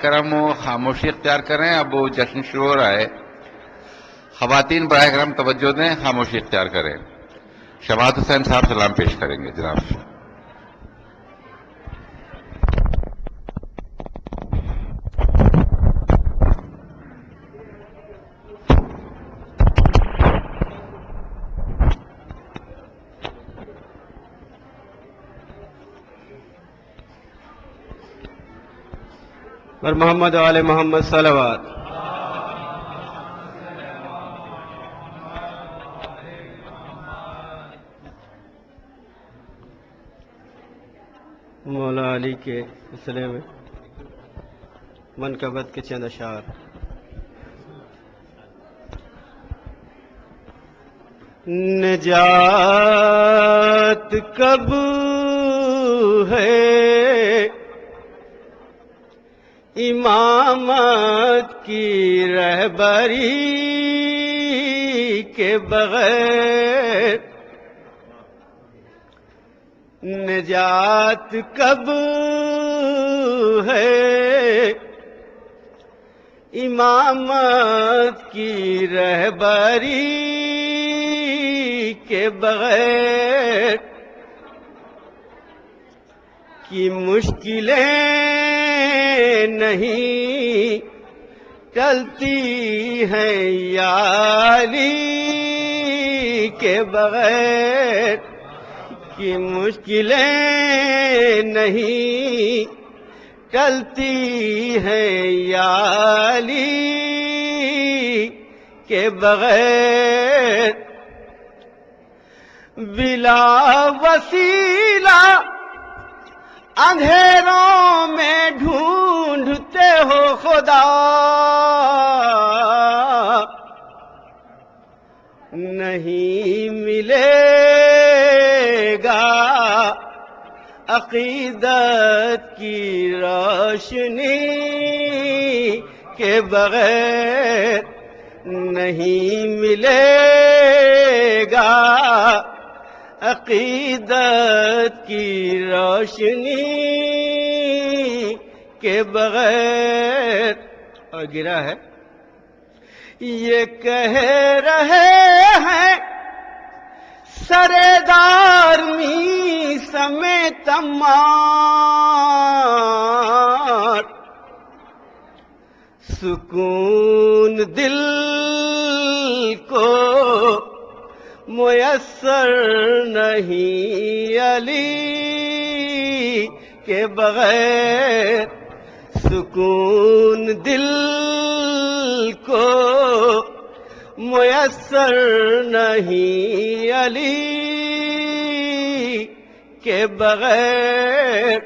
کرم وہ خاموشی اختیار کریں. اب وہ جشن شروع ہو رہا ہے. خواتین براہ کرم توجہ دیں, خاموشی اختیار کریں. شماعت حسین صاحب سلام پیش کریں گے. جناب بر محمد و آل محمد صلوات. مولا علی کے سلسلے میں منقبت کے چند اشعار. نجات کب ہے امامت کی رہبری کے بغیر. نجات کب ہے امامت کی رہبری کے بغیر. کی مشکلیں نہیں ٹلتی ہیں یا علی کے بغیر. کی مشکلیں نہیں ٹلتی ہیں یا علی کے بغیر. بلا وسیلہ اندھیروں میں ڈھونڈتے ہو خدا, نہیں ملے گا عقیدت کی روشنی کے بغیر. نہیں ملے گا عقیدت کی روشنی کے بغیر. اور گرا ہے یہ کہہ رہے ہیں سردار می سمیت مار, سکون دل کو میسر نہیں علی کے بغیر. سکون دل کو میسر نہیں علی کے بغیر.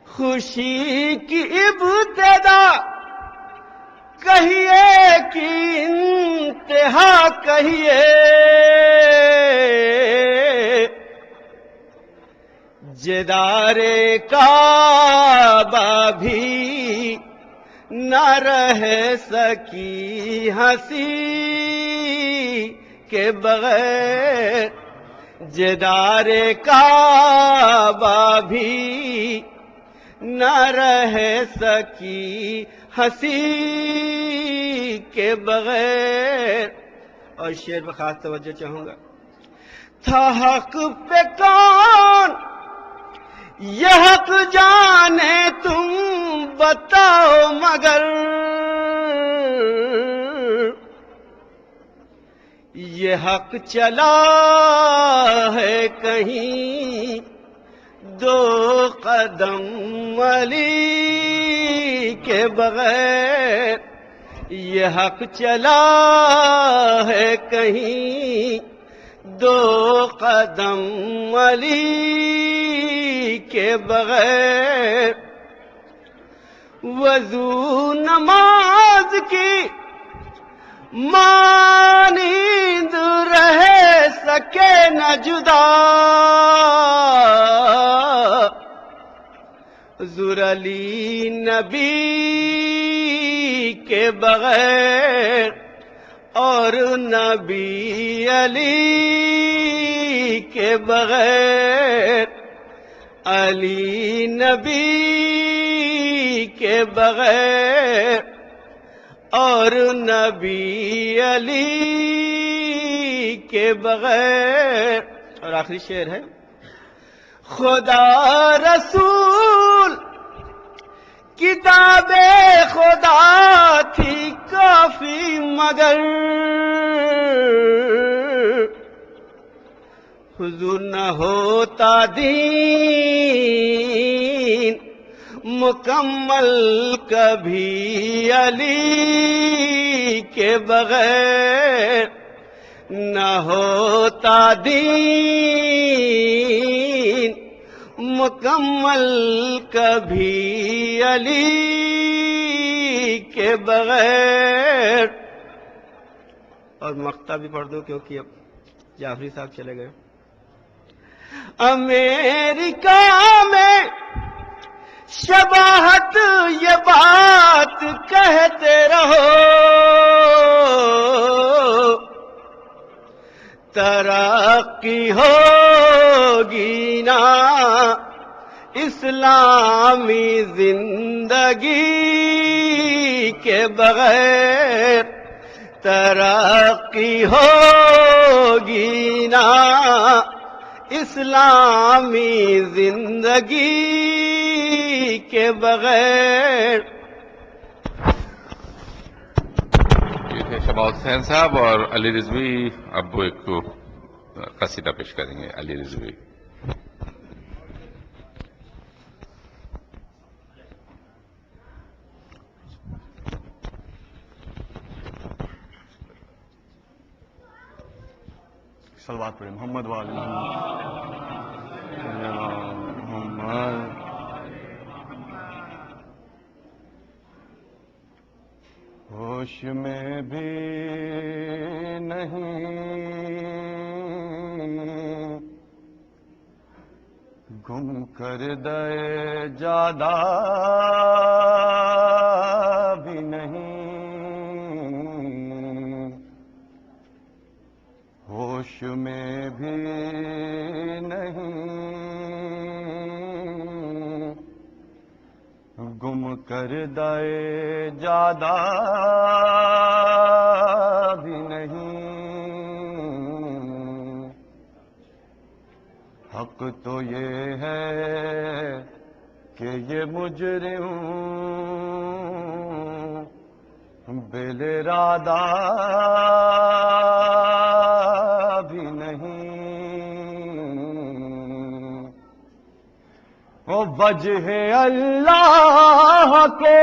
خوشی کی ابتدا کہیے کہ انتہا کہیے, جدار کعبہ بھی نہ رہ سکی ہنسی کے بغیر. جدار کعبہ بھی نہ رہ سکی ہنسی کے بغیر. اور شعر پر خاص توجہ چاہوں گا. تھا حق پہ کون یہ حق جانے تم بتاؤ, مگر یہ حق چلا ہے کہیں دو قدم علی کے بغیر. یہ حق چلا ہے کہیں دو قدم علی کے بغیر. وضو نماز کی مانند رہ سکے نہ جدا, حضور علی نبی کے بغیر اور نبی علی کے بغیر. علی نبی کے بغیر اور نبی علی کے بغیر. اور آخری شعر ہے: خدا رسول کتاب خدا تھی کافی مگر حضور نہ ہوتا دین مکمل کبھی علی کے بغیر نہ ہوتا دین مکمل کبھی علی کے بغیر. اور مقطع بھی پڑھ دوں کیونکہ اب جعفری صاحب چلے گئے. امریکہ میں شباہت یہ بات کہتے رہو ترقی ہوگی نا اسلامی زندگی کے بغیر ترقی ہوگی نا اسلامی زندگی کے بغیر. یہ تھے شماعت حسین صاحب اور علی رضوی. اب وہ ایک قصیدہ پیش کریں گے علی رضوی. صلوات پڑھیں محمد وآل محمد. ہوش میں بھی نہیں گم کر دے جادہ بھی نہیں ہوش میں بھی نہیں گم کر دے جادہ بھی نہیں. حق تو یہ ہے کہ یہ مجرم بل ارادہ بھی نہیں. وہ وجہ اللہ کو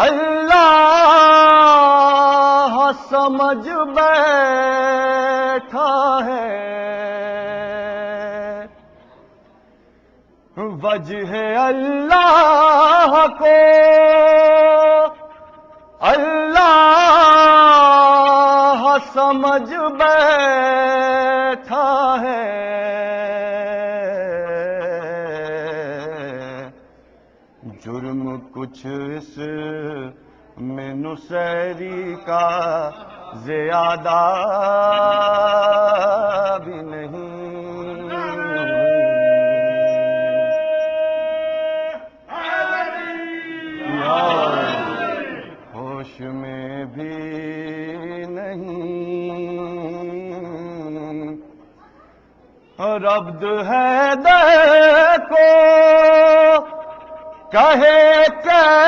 اللہ سمجھ بیٹھا ہے وجہ اللہ کو اللہ سمجھ بیٹھا ہے. جرم کچھ اس میں نصیری کا زیادہ بھی نہیں. ہوش میں بھی نہیں اور عبد ہے دیکھو کہے کیسے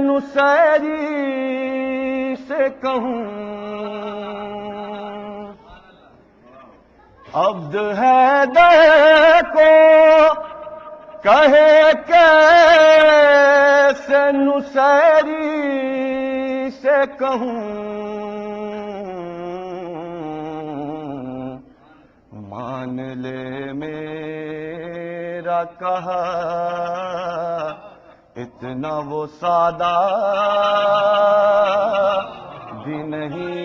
نصیری سے کہوں عبد ہے دیکھو کہے کیسے نصیری سے کہوں مان لے میرا کہا اتنا وہ سادہ بھی نہیں.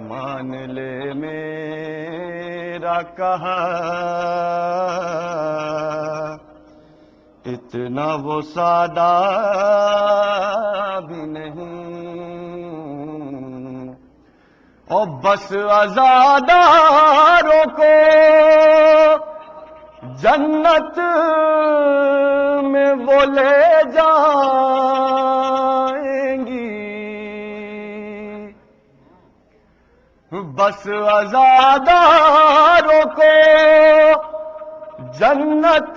مان لے میرا کہا اتنا وہ سادہ بھی نہیں. اور بس عزاداروں کو جنت میں وہ لے جائیں گی، بس عزاداروں کو جنت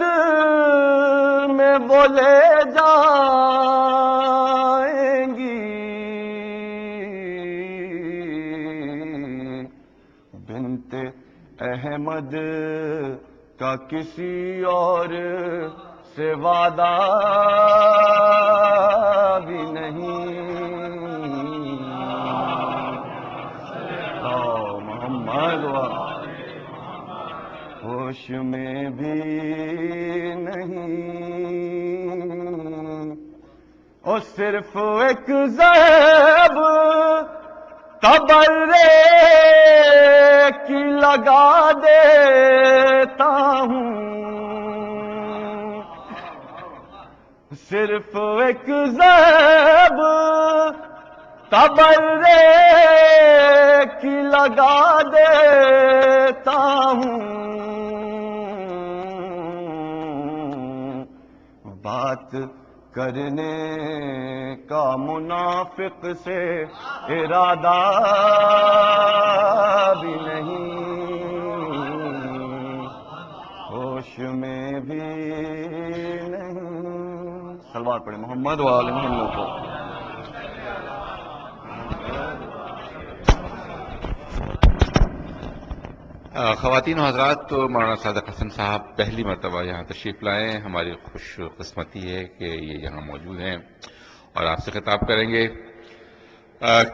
میں وہ لے جائیں گی، بنت احمد کا کسی اور سے وعدہ بھی نہیں، محمد ہوش میں بھی نہیں، اور صرف ایک زیب تبرے کی لگا دیتا ہوں، صرف ایک زیب تبرے کی لگا دیتا ہوں، بات کرنے کا منافق سے ارادہ بھی نہیں، ہوش میں بھی نہیں۔ صلوات پڑھیں محمد و آل محمد کو۔ خواتین و حضرات، تو مولانا صادق حسن صاحب پہلی مرتبہ یہاں تشریف لائے ہیں، ہماری خوش قسمتی ہے کہ یہ یہاں موجود ہیں اور آپ سے خطاب کریں گے۔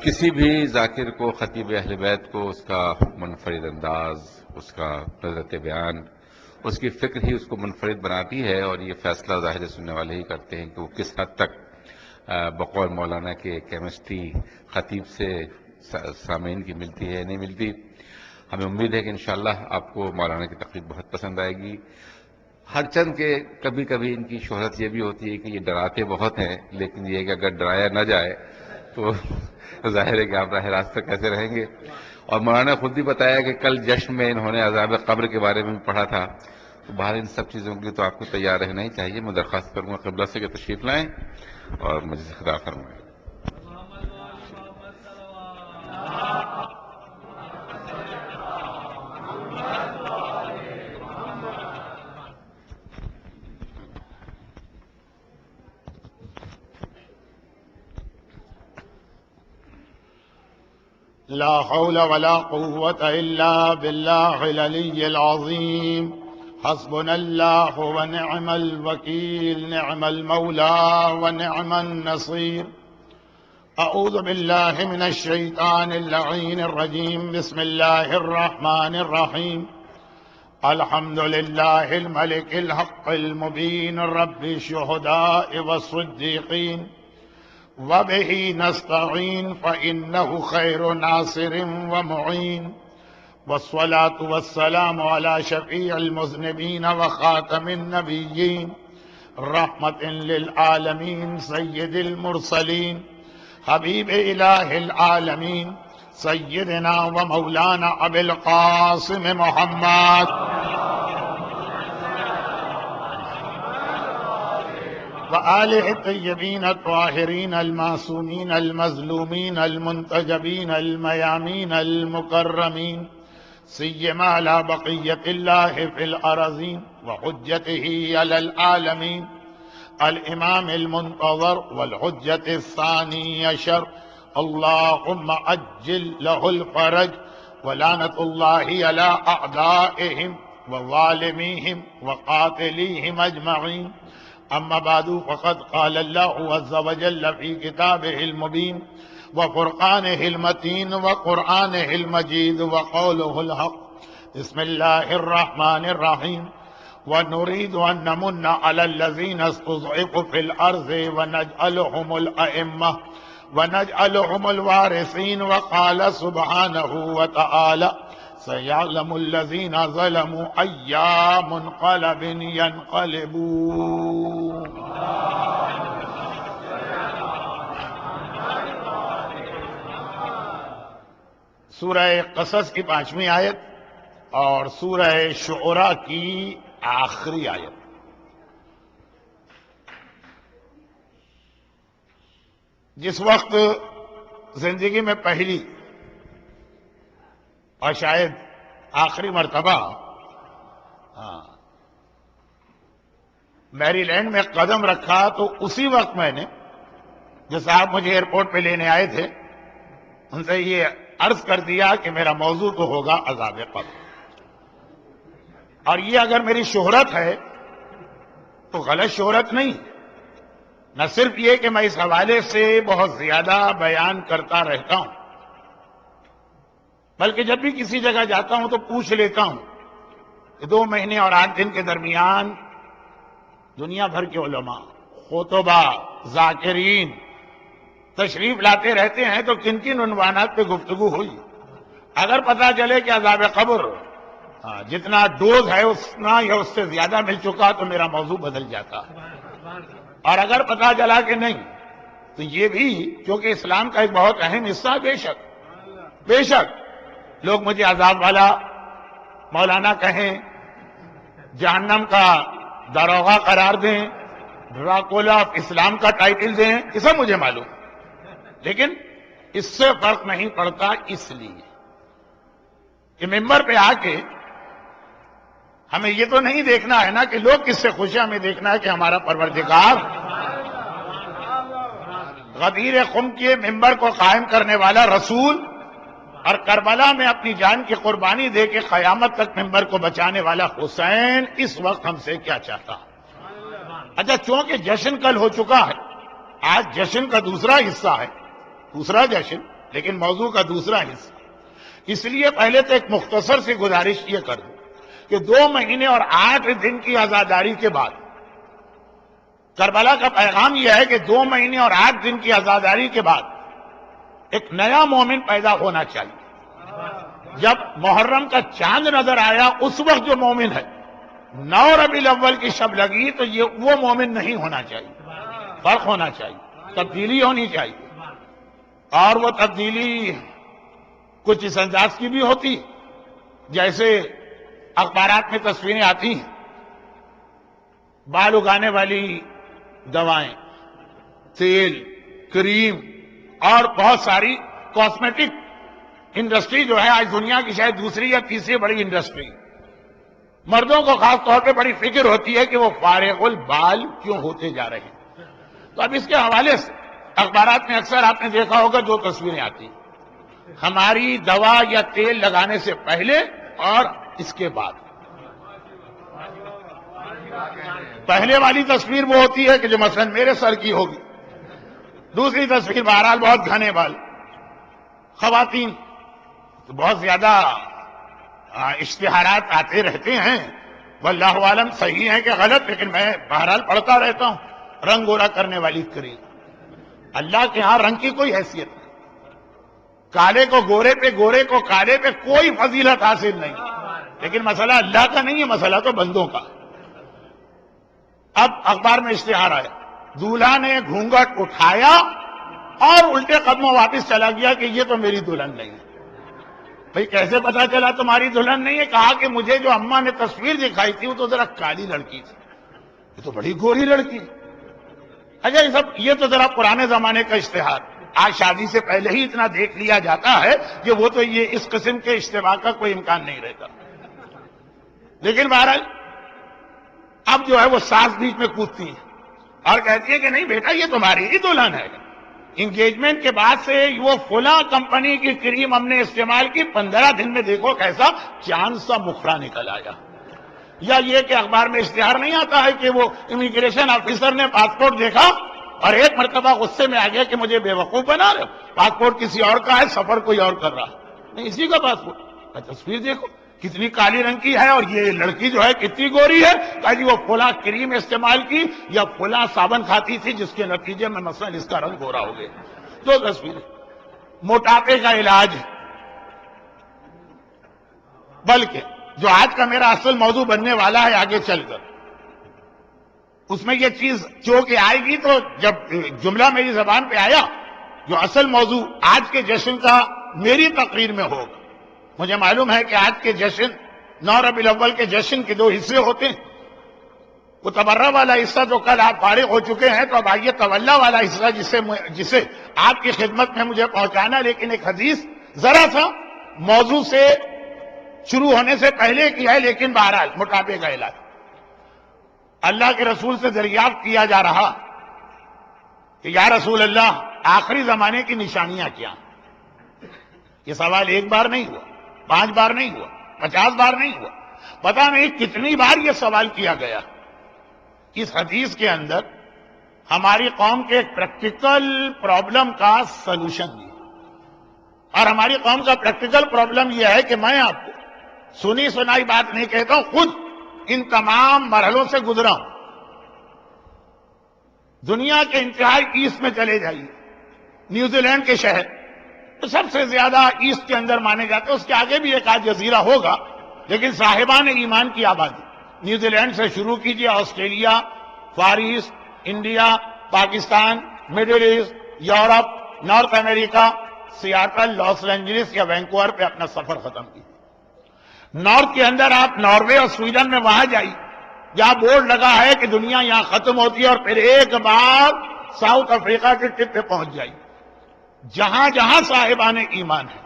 کسی بھی ذاکر کو، خطیب اہل بیت کو، اس کا منفرد انداز، اس کا نظرت بیان، اس کی فکر ہی اس کو منفرد بناتی ہے، اور یہ فیصلہ ظاہر سننے والے ہی کرتے ہیں کہ وہ کس حد تک بقول مولانا کے کیمسٹری خطیب سے سامعین کی ملتی ہے نہیں ملتی۔ ہمیں امید ہے کہ انشاءاللہ آپ کو مولانا کی تقریر بہت پسند آئے گی، ہر چند کے کبھی کبھی ان کی شہرت یہ بھی ہوتی ہے کہ یہ ڈراتے بہت ہیں، لیکن یہ کہ اگر ڈرایا نہ جائے تو ظاہر ہے کہ آپ راہ راست پر کیسے رہیں گے۔ اور مولانا نے خود بھی بتایا کہ کل جشن میں انہوں نے عذاب قبر کے بارے میں بھی پڑھا تھا، تو باہر ان سب چیزوں کے لیے تو آپ کو تیار رہنا ہی چاہیے۔ میں درخواست کروں گا قبلہ سے کہ تشریف لائیں اور مجھے سے خطاب فرمائیں۔ لا حول ولا قوة إلا بالله العلي العظيم، حسبنا الله ونعم الوكيل، نعم المولى ونعم النصير۔ أعوذ بالله من الشيطان اللعين الرجيم، بسم الله الرحمن الرحيم۔ الحمد لله الملك الحق المبين، رب الشهداء والصديقين، وبه نستعين فإنه خير ناصر ومعين، والصلاة والسلام على شفيع المذنبين وخاتم النبيين، رحمة للعالمين، سيد المرسلين، حبيب إله العالمين، سيدنا ومولانا أبي القاسم محمد وآله الطيبين الطاهرين المعصومين المظلومين المنتجبين الميامين المكرمين، سيما على بقية الله في الأرضين وحجته على العالمين، الإمام المنتظر والحجة الثاني عشر، اللهم عجل له الفرج، ولعنة الله على أعدائهم وظالميهم وقاتليهم أجمعين۔ أما بعد، فقد قال الله عز وجل في كتابه المبين وفرقانه المتين وقرآنه المجيد وقوله الحق، بسم الله الرحمن الرحيم: ونريد أن نمن على الذين استضعفوا في الأرض ونجعلهم الأئمة ونجعلهم الوارثين، وقال سبحانه وتعالى: سيعلم الذين ظلموا أي منقلب ينقلبون۔ سورہ قصص کی 5ویں آیت اور سورہ شعراء کی آخری آیت. جس وقت زندگی میں پہلی اور شاید آخری مرتبہ میری لینڈ میں قدم رکھا تو اسی وقت میں نے جو صاحب مجھے ایئرپورٹ پہ لینے آئے تھے ان سے یہ عرض کر دیا کہ میرا موضوع تو ہوگا عذاب قبر. اور یہ اگر میری شہرت ہے تو غلط شہرت نہیں. نہ صرف یہ کہ میں اس حوالے سے بہت زیادہ بیان کرتا رہتا ہوں بلکہ جب بھی کسی جگہ جاتا ہوں تو پوچھ لیتا ہوں کہ 2 مہینے اور 8 دن کے درمیان دنیا بھر کے علماء، خطبہ، ذاکرین تشریف لاتے رہتے ہیں تو کن کن عنوانات پہ گفتگو ہوئی. اگر پتہ چلے کہ عذاب قبر جتنا ڈوز ہے اتنا یا اس سے زیادہ مل چکا تو میرا موضوع بدل جاتا. اور اگر پتہ چلا کہ نہیں تو یہ بھی کیونکہ اسلام کا ایک بہت اہم حصہ ہے. بے شک لوگ مجھے عذاب والا مولانا کہیں، جہنم کا داروغہ قرار دیں، ڈراکولا آف اسلام کا ٹائٹل دیں، یہ سب مجھے معلوم، لیکن اس سے فرق نہیں پڑتا. اس لیے کہ ممبر پہ آ کے ہمیں یہ تو نہیں دیکھنا ہے نا کہ لوگ کس سے خوش ہیں، ہمیں دیکھنا ہے کہ ہمارا پروردگار غدیر خم کے ممبر کو قائم کرنے والا رسول اور کربلا میں اپنی جان کی قربانی دے کے قیامت تک ممبر کو بچانے والا حسین اس وقت ہم سے کیا چاہتا. اچھا چونکہ جشن کل ہو چکا ہے، آج جشن کا دوسرا حصہ ہے، دوسرا جشن لیکن موضوع کا دوسرا حصہ. اس لیے پہلے تو ایک مختصر سی گزارش یہ کر دوں کہ 2 مہینے اور 8 دن کی عزاداری کے بعد کربلا کا پیغام یہ ہے کہ 2 مہینے اور 8 دن کی عزاداری کے بعد ایک نیا مومن پیدا ہونا چاہیے. جب محرم کا چاند نظر آیا اس وقت جو مومن ہے 9 ربیع الاول کی شب لگی تو یہ وہ مومن نہیں ہونا چاہیے. فرق ہونا چاہیے، تبدیلی ہونی چاہیے. اور وہ تبدیلی کچھ اس انداز کی بھی ہوتی جیسے اخبارات میں تصویریں آتی ہیں بال اگانے والی دوائیں، تیل، کریم اور بہت ساری کاسمیٹک انڈسٹری جو ہے آج دنیا کی شاید دوسری یا تیسری بڑی انڈسٹری. مردوں کو خاص طور پہ بڑی فکر ہوتی ہے کہ وہ فارغ البال کیوں ہوتے جا رہے ہیں. تو اب اس کے حوالے سے اخبارات میں اکثر آپ نے دیکھا ہوگا 2 تصویریں آتی ہیں، ہماری دوا یا تیل لگانے سے پہلے اور اس کے بعد. پہلے والی تصویر وہ ہوتی ہے کہ جو مثلا میرے سر کی ہوگی، دوسری تصویر بہرحال بہت گھنے بال خواتین. تو بہت زیادہ اشتہارات آتے رہتے ہیں، واللہ عالم صحیح ہے کہ غلط، لیکن میں بہرحال پڑھتا رہتا ہوں. رنگ گورا کرنے والی کریم، اللہ کے ہاں رنگ کی کوئی حیثیت نہیں. کالے کو گورے پہ، گورے کو کالے پہ کوئی فضیلت حاصل نہیں. لیکن مسئلہ اللہ کا نہیں ہے، مسئلہ تو بندوں کا. اب اخبار میں اشتہار آیا، دولہا نے گھونگھٹ اٹھایا اور الٹے قدموں واپس چلا گیا کہ یہ تو میری دلہن نہیں ہے. بھئی کیسے پتا چلا تمہاری دلہن نہیں ہے؟ کہا کہ مجھے جو اماں نے تصویر دکھائی تھی وہ تو ذرا کالی لڑکی تھی، یہ تو بڑی گوری لڑکی. اچھا یہ تو ذرا پرانے زمانے کا اشتہار، آج شادی سے پہلے ہی اتنا دیکھ لیا جاتا ہے کہ وہ تو یہ اس قسم کے اشتباہ کا کوئی امکان نہیں رہتا. لیکن بہرحال اب جو ہے وہ ساس بیچ میں کودتی ہے اور کہتی ہے کہ نہیں بیٹا یہ تمہاری ہی دلہن ہے. انگیجمنٹ کے بعد سے وہ فلاں کمپنی کی کریم ہم نے استعمال کی، 15 دن میں دیکھو کیسا چاند سا مکھڑا نکل آیا. یا یہ کہ اخبار میں اشتہار نہیں آتا ہے کہ وہ امیگریشن آفیسر نے پاسپورٹ دیکھا اور ایک مرتبہ غصے میں آ گیا کہ مجھے بے وقوف بنا رہے ہو، پاسپورٹ کسی اور کا ہے، سفر کوئی اور کر رہا نہیں، اسی کا پاسپورٹ. تصویر دیکھو کتنی کالی رنگ کی ہے اور یہ لڑکی جو ہے کتنی گوری ہے. کہا جی وہ فلاں کریم استعمال کی یا فلاں صابن کھاتی تھی جس کے نتیجے میں مثلا اس کا رنگ گورا ہو گیا. 2 تصویریں. موٹاپے کا علاج، بلکہ جو آج کا میرا اصل موضوع بننے والا ہے آگے چل کر، اس میں یہ چیز جو کہ آئے گی تو جب جملہ میری زبان پہ آیا جو اصل موضوع آج کے جشن کا میری تقریر میں ہوگا. مجھے معلوم ہے کہ آج کے جشن 9 ربیع الاول کے جشن کے 2 حصے ہوتے ہیں. وہ تبرہ والا حصہ جو کل آپ فارغ ہو چکے ہیں، تو اب آئیے تولا والا حصہ جسے آپ کی خدمت میں مجھے پہنچانا. لیکن ایک حدیث ذرا سا موضوع سے شروع ہونے سے پہلے کی ہے، لیکن بہرحال موٹاپے کا علاج. اللہ کے رسول سے دریافت کیا جا رہا کہ یا رسول اللہ، آخری زمانے کی نشانیاں کیا؟ یہ سوال 1 بار نہیں ہوا، 5 بار نہیں ہوا، 50 بار نہیں ہوا، پتہ نہیں کتنی بار یہ سوال کیا گیا. اس حدیث کے اندر ہماری قوم کے ایک پریکٹیکل پرابلم کا سلوشن دی. اور ہماری قوم کا پریکٹیکل پرابلم یہ ہے کہ میں آپ کو سنی سنائی بات نہیں کہتا ہوں، خود ان تمام مرحلوں سے گزرا ہوں. دنیا کے انتہائی ایسٹ میں چلے جائیے، نیوزی لینڈ کے شہر تو سب سے زیادہ ایسٹ کے اندر مانے جاتے ہیں. اس کے آگے بھی ایک آدھ جزیرہ ہوگا، لیکن صاحبان ایمان کی آبادی نیوزی لینڈ سے شروع کیجیے، Australia, Far East, India, Pakistan, Middle East, Europe, North America, Seattle, Los Angeles یا وینکوور پہ اپنا سفر ختم کیجیے. نارتھ کے اندر آپ ناروے اور سویڈن میں وہاں جائیے جہاں بورڈ لگا ہے کہ دنیا یہاں ختم ہوتی ہے، اور پھر ایک بار ساؤتھ افریقہ کے ٹپ پہ پہنچ جائیے. جہاں جہاں صاحبان ایمان ہے،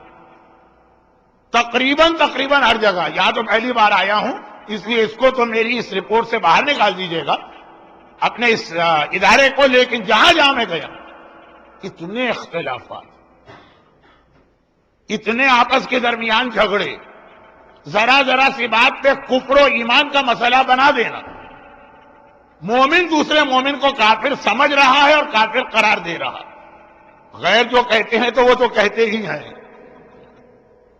تقریباً ہر جگہ. یہاں تو پہلی بار آیا ہوں، اس لیے اس کو تو میری اس رپورٹ سے باہر نکال دیجئے گا اپنے اس ادارے کو. لیکن جہاں جہاں میں گیا، اتنے اختلافات، اتنے آپس کے درمیان جھگڑے، ذرا سی بات پہ کفر و ایمان کا مسئلہ بنا دینا. مومن دوسرے مومن کو کافر سمجھ رہا ہے اور کافر قرار دے رہا. غیر جو کہتے ہیں تو وہ تو کہتے ہی ہیں،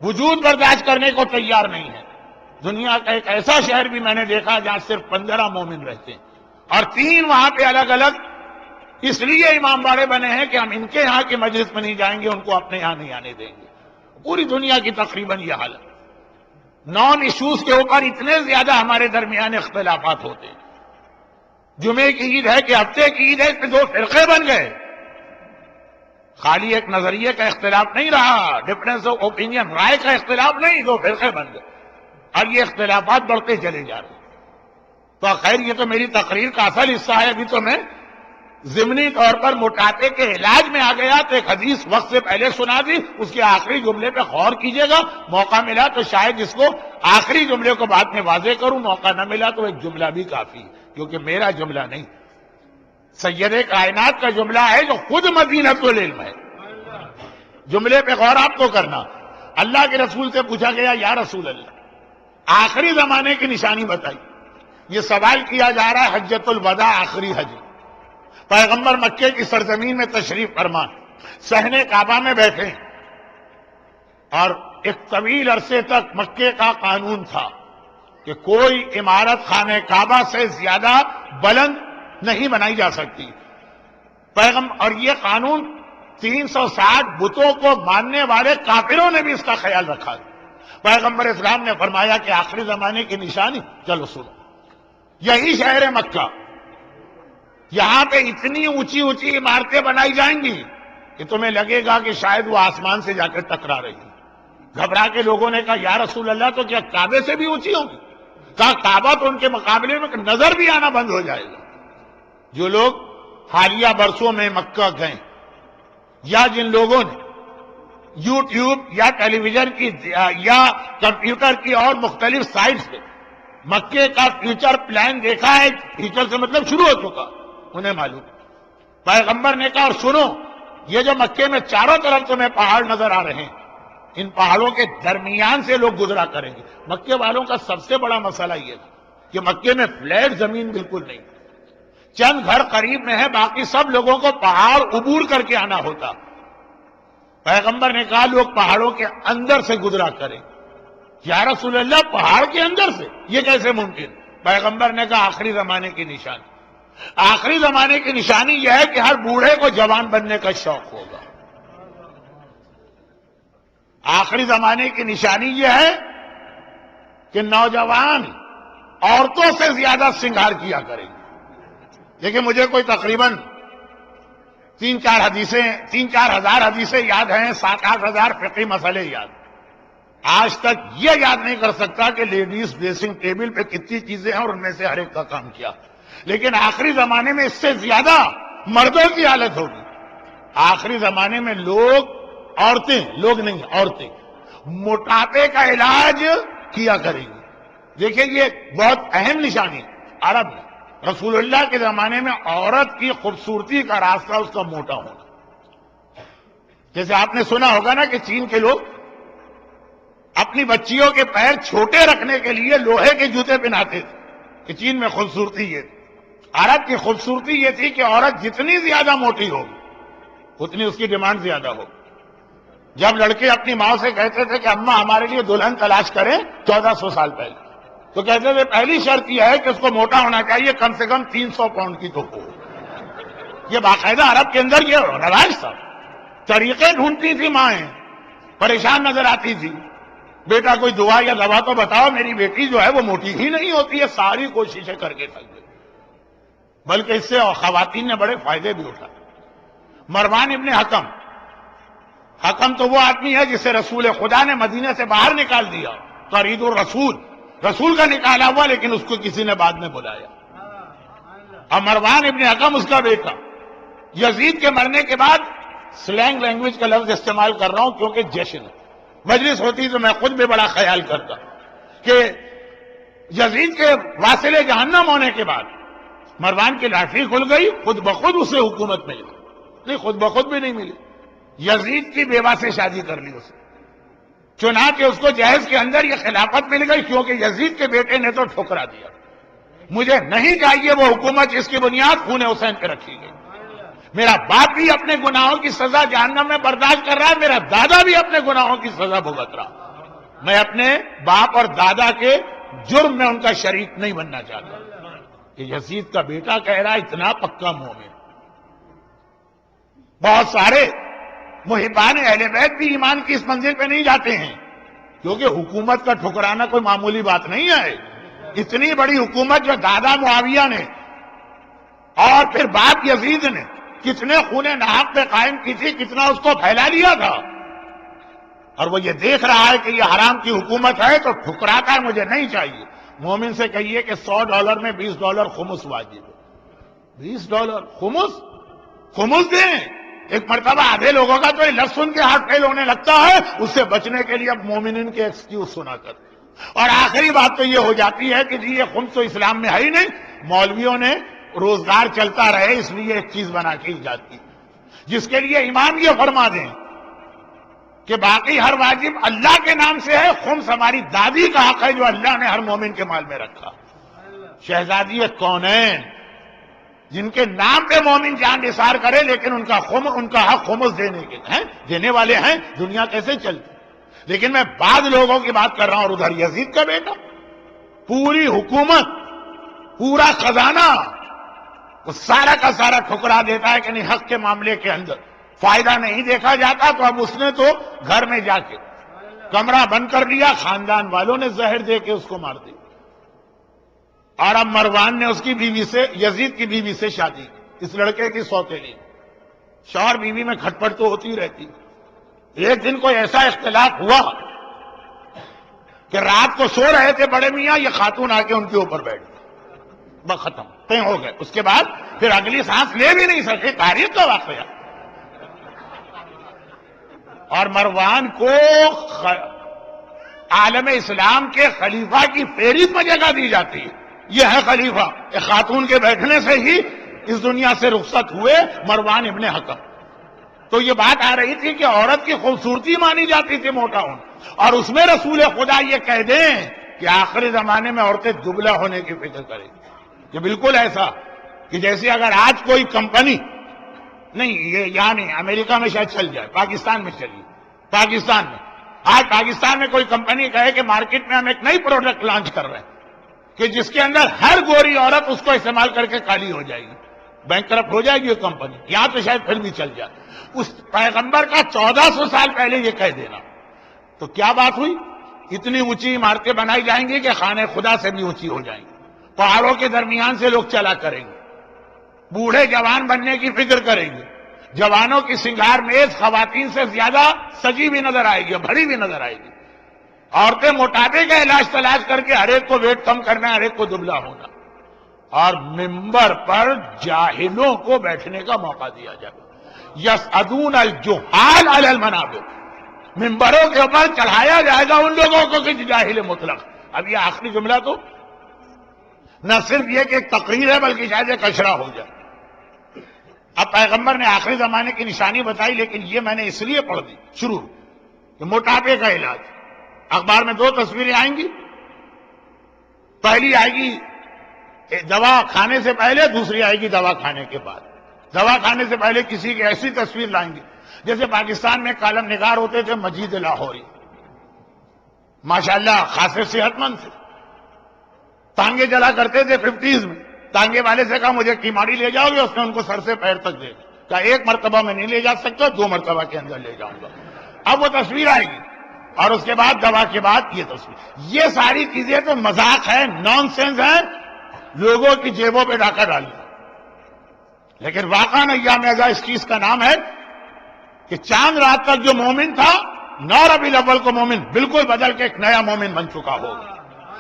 وجود برداشت کرنے کو تیار نہیں ہے. دنیا کا ایک ایسا شہر بھی میں نے دیکھا جہاں صرف 15 مومن رہتے ہیں، اور 3 وہاں پہ الگ الگ اس لیے امام باڑے بنے ہیں کہ ہم ان کے یہاں کی مجلس میں نہیں جائیں گے، ان کو اپنے یہاں نہیں آنے دیں گے. پوری دنیا کی تقریباً یہ حالت. نان ایشوز کے اوپر اتنے زیادہ ہمارے درمیان اختلافات ہوتے ہیں. جمعے کی عید ہے کہ ہفتے کی عید ہے، اس پہ 2 فرقے بن گئے. خالی ایک نظریے کا اختلاف نہیں رہا، ڈفرینس آف اوپینین، رائے کا اختلاف نہیں، 2 فرقے بن گئے، اور یہ اختلافات بڑھتے چلے جا رہے ہیں. تو خیر یہ تو میری تقریر کا اصل حصہ ہے. ابھی تو میں ضمنی طور پر موٹاپے کے علاج میں آ گیا، تو ایک حدیث وقت سے پہلے سنا دی، اس کے آخری جملے پہ غور کیجئے گا. موقع ملا تو شاید اس کو آخری جملے کو بعد میں واضح کروں، موقع نہ ملا تو ایک جملہ بھی کافی، کیونکہ میرا جملہ نہیں، سید کائنات کا جملہ ہے جو خود مدینۃ العلم ہے. جملے پہ غور آپ کو کرنا. اللہ کے رسول سے پوچھا گیا، یا رسول اللہ، آخری زمانے کی نشانی بتائی. یہ سوال کیا جا رہا ہے حجۃ الوداع، آخری حج. پیغمبر مکے کی سرزمین میں تشریف فرما، صحن کعبہ میں بیٹھے، اور ایک طویل عرصے تک مکے کا قانون تھا کہ کوئی عمارت خانہ کعبہ سے زیادہ بلند نہیں بنائی جا سکتی. اور یہ قانون 360 بتوں کو ماننے والے کافروں نے بھی اس کا خیال رکھا. پیغمبر اسلام نے فرمایا کہ آخری زمانے کی نشانی، چلو سنو، یہی شہر مکہ، یہاں پہ اتنی اونچی اونچی عمارتیں بنائی جائیں گی کہ تمہیں لگے گا کہ شاید وہ آسمان سے جا کر ٹکرا رہی. گھبرا کے لوگوں نے کہا، یا رسول اللہ، تو کیا کعبے سے بھی اونچی ہوگی؟ کہا کعبہ تو ان کے مقابلے میں نظر بھی آنا بند ہو جائے گا. جو لوگ حالیہ برسوں میں مکہ گئے، یا جن لوگوں نے یوٹیوب یا ٹیلی ویژن کی یا کمپیوٹر کی اور مختلف سائٹس پہ مکے کا فیوچر پلان دیکھا ہے، فیوچر سے مطلب شروع ہو چکا، انہیں معلوم. پیغمبر نے کہا، اور سنو، یہ جو مکے میں چاروں طرف تمہیں پہاڑ نظر آ رہے ہیں، ان پہاڑوں کے درمیان سے لوگ گزرا کریں گے. مکے والوں کا سب سے بڑا مسئلہ یہ تھا کہ مکے میں فلیٹ زمین بالکل نہیں، چند گھر قریب میں ہے، باقی سب لوگوں کو پہاڑ عبور کر کے آنا ہوتا. پیغمبر نے کہا لوگ پہاڑوں کے اندر سے گزرا کریں. یا رسول اللہ، پہاڑ کے اندر سے یہ کیسے ممکن؟ پیغمبر نے کہا آخری زمانے کی نشانی، آخری زمانے کی نشانی یہ ہے کہ ہر بوڑھے کو جوان بننے کا شوق ہوگا. آخری زمانے کی نشانی یہ ہے کہ نوجوان عورتوں سے زیادہ سنگار کیا کریں گے. دیکھیں، مجھے کوئی تقریباً تین چار ہزار حدیثیں یاد ہیں، 7-8 ہزار فقہی مسئلے یاد. آج تک یہ یاد نہیں کر سکتا کہ لیڈیز ڈریسنگ ٹیبل پہ کتنی چیزیں ہیں اور ان میں سے ہر ایک کا کام کیا. لیکن آخری زمانے میں اس سے زیادہ مردوں کی حالت ہوگی. آخری زمانے میں عورتیں موٹاپے کا علاج کیا کریں گی. دیکھیں یہ بہت اہم نشانی عرب میں. رسول اللہ کے زمانے میں عورت کی خوبصورتی کا راستہ اس کا موٹا ہونا. جیسے آپ نے سنا ہوگا نا کہ چین کے لوگ اپنی بچیوں کے پیر چھوٹے رکھنے کے لیے لوہے کے جوتے پہناتے تھے کہ چین میں خوبصورتی یہ تھی. عرب کی خوبصورتی یہ تھی کہ عورت جتنی زیادہ موٹی ہوگی اتنی اس کی ڈیمانڈ زیادہ ہوگی. جب لڑکے اپنی ماں سے کہتے تھے کہ اماں ہمارے لیے دلہن تلاش کریں 1400 سال پہلے، تو کہتے تھے پہلی شرط یہ ہے کہ اس کو موٹا ہونا چاہیے، کم سے کم 300 پاؤنڈ کی تو ہو. یہ باقاعدہ عرب کے اندر یہ رواج تھا. طریقے ڈھونڈتی تھی مائیں، پریشان نظر آتی تھی. بیٹا کوئی دعا یا دوا تو بتاؤ، میری بیٹی جو ہے وہ موٹی ہی نہیں ہوتی ہے. ساری کوششیں کر کے تھک گئی. بلکہ اس سے خواتین نے بڑے فائدے بھی اٹھائے. مروان ابن حکم تو وہ آدمی ہے جسے رسول خدا نے مدینے سے باہر نکال دیا. طرید رسول کا نکالا ہوا، لیکن اس کو کسی نے بعد میں بلایا. اور مروان ابن حکم اس کا بیٹا. یزید کے مرنے کے بعد سلینگ لینگویج کا لفظ استعمال کر رہا ہوں کیونکہ جشن مجلس ہوتی تو میں خود بھی بڑا خیال کرتا کہ یزید کے واصل جہنم ہونے کے بعد مروان کی لاٹھی کھل گئی، خود بخود اسے حکومت مل گئی. نہیں، خود بخود بھی نہیں ملی. یزید کی بیوہ سے شادی کر لی اسے. چنانچہ اس کو جہیز کے اندر یہ خلافت مل گئی کیونکہ یزید کے بیٹے نے تو ٹھکرا دیا. مجھے نہیں چاہیے وہ حکومت جس کی بنیاد خون حسین پہ رکھی گئی. میرا باپ بھی اپنے گناہوں کی سزا جہنم میں برداشت کر رہا ہے، میرا دادا بھی اپنے گناہوں کی سزا بھگت رہا. میں اپنے باپ اور دادا کے جرم میں ان کا شریک نہیں بننا چاہتا. کہ یزید کا بیٹا کہہ رہا اتنا پکا مومن. بہت سارے محبان اہل بیت بھی ایمان کی اس منزل پہ نہیں جاتے ہیں کیونکہ حکومت کا ٹھکرانا کوئی معمولی بات نہیں ہے. اتنی بڑی حکومت جو دادا معاویہ نے اور پھر باپ یزید نے کتنے خون ناحق پہ قائم کی تھی، کتنا اس کو پھیلا لیا تھا. اور وہ یہ دیکھ رہا ہے کہ یہ حرام کی حکومت ہے تو ٹھکراتا ہے، مجھے نہیں چاہیے. مومن سے کہیے کہ $100 میں $20 خمس واجب ہے. $20 خمس دیں. ایک مرتبہ آدھے لوگوں کا تو یہ لفظ سن کے ہاتھ فیل ہونے لگتا ہے. اس سے بچنے کے لیے اب مومنین کے ایکسکیوز سنا کر. اور آخری بات تو یہ ہو جاتی ہے کہ جی یہ خمس تو اسلام میں ہے ہی نہیں، مولویوں نے روزگار چلتا رہے اس لیے ایک چیز بنا کے ایجاد کی جس کے لیے امام یہ فرما دیں کہ باقی ہر واجب اللہ کے نام سے ہے، خمس ہماری دادی کا حق ہے جو اللہ نے ہر مومن کے مال میں رکھا. شہزادی کونین جن کے نام پہ مومن جان نثار کرے لیکن ان کا حق خمس دینے کے ہیں، دینے والے ہیں. دنیا کیسے چلتی. لیکن میں بعض لوگوں کی بات کر رہا ہوں. اور ادھر یزید کا بیٹا پوری حکومت، پورا خزانہ وہ سارا کا سارا ٹھکرا دیتا ہے کہ نہیں، حق کے معاملے کے اندر فائدہ نہیں دیکھا جاتا. تو اب اس نے تو گھر میں جا کے کمرہ بند کر لیا، خاندان والوں نے زہر دے کے اس کو مار دی. اور اب مروان نے اس کی بیوی سے، یزید کی بیوی سے شادی کی، اس لڑکے کی سوتیلی. شوہر بیوی میں کھٹپٹ تو ہوتی رہتی. ایک دن کوئی ایسا اختلاف ہوا کہ رات کو سو رہے تھے بڑے میاں، یہ خاتون آ کے ان کے اوپر بیٹھ گئی. بس ختم، طے ہو گئے. اس کے بعد پھر اگلی سانس لے بھی نہیں سکے. تاریخ کا واقعہ. اور مروان کو عالم اسلام کے خلیفہ کی فہرست میں جگہ دی جاتی ہے. یہ ہے خلیفہ. ایک خاتون کے بیٹھنے سے ہی اس دنیا سے رخصت ہوئے مروان ابن حکم. تو یہ بات آ رہی تھی کہ عورت کی خوبصورتی مانی جاتی تھی موٹا ہونا. اور اس میں رسول خدا یہ کہہ دیں کہ آخری زمانے میں عورتیں دبلا ہونے کی فکر کریں. یہ بالکل ایسا کہ جیسے اگر آج کوئی کمپنی، نہیں یہ یہاں نہیں، امریکہ میں شاید چل جائے، پاکستان میں چلیے. پاکستان میں آج پاکستان میں کوئی کمپنی کہے کہ مارکیٹ میں ہم ایک نئی پروڈکٹ لانچ کر رہے ہیں کہ جس کے اندر ہر گوری عورت اس کو استعمال کر کے کالی ہو جائے گی، بینک کرپٹ ہو جائے گی یہ کمپنی. یہاں تو شاید پھر بھی چل جائے. اس پیغمبر کا 1400 سال پہلے یہ کہہ دینا تو کیا بات ہوئی. اتنی اونچی عمارتیں بنائی جائیں گی کہ خانہ خدا سے بھی اونچی ہو جائیں گی. پہاڑوں کے درمیان سے لوگ چلا کریں گے. بوڑھے جوان بننے کی فکر کریں گے. جوانوں کی سنگار میز خواتین سے زیادہ سجی بھی نظر آئے گی، بھری بھی نظر آئے گی. عورتیں موٹاپے کا علاج تلاش کر کے ہر ایک کو ویٹ کم کرنا، ہر ایک کو دبلا ہونا. اور ممبر پر جاہلوں کو بیٹھنے کا موقع دیا جائے. یسعدون الجہال علی المنابر، ممبروں کے اوپر چڑھایا جائے گا ان لوگوں کو کہ جاہل مطلق. اب یہ آخری جملہ تو نہ صرف یہ کہ ایک تقریر ہے بلکہ شاید ایک اشرا ہو جائے. اب پیغمبر نے آخری زمانے کی نشانی بتائی، لیکن یہ میں نے اس لیے پڑھ دی شروع کہ موٹاپے کا علاج. اخبار میں 2 تصویریں آئیں گی. پہلی آئے گی دوا کھانے سے پہلے، دوسری آئے گی دوا کھانے کے بعد. دوا کھانے سے پہلے کسی کی ایسی تصویر لائیں گے جیسے پاکستان میں کالم نگار ہوتے تھے مجید لاہوری، ماشاءاللہ خاصے صحت مند سے، تانگے جلا کرتے تھے 50s میں. تانگے والے سے کہا مجھے کیماڑی لے جاؤ گے، اس نے ان کو سر سے پیر تک دے کہا 1 مرتبہ میں نہیں لے جا سکتا، 2 مرتبہ کے اندر لے جاؤں گا. اب وہ تصویر آئے گی اور اس کے بعد دوا کے بعد یہ تصویر. یہ ساری چیزیں تو مذاق ہے، نان سینس ہے، لوگوں کی جیبوں پہ ڈاکہ ڈالی. لیکن واقعاً ایام اعزا اس چیز کا نام ہے کہ چاند رات تک جو مومن تھا 9 ربیع الاول کو مومن بالکل بدل کے ایک نیا مومن بن چکا ہوگا.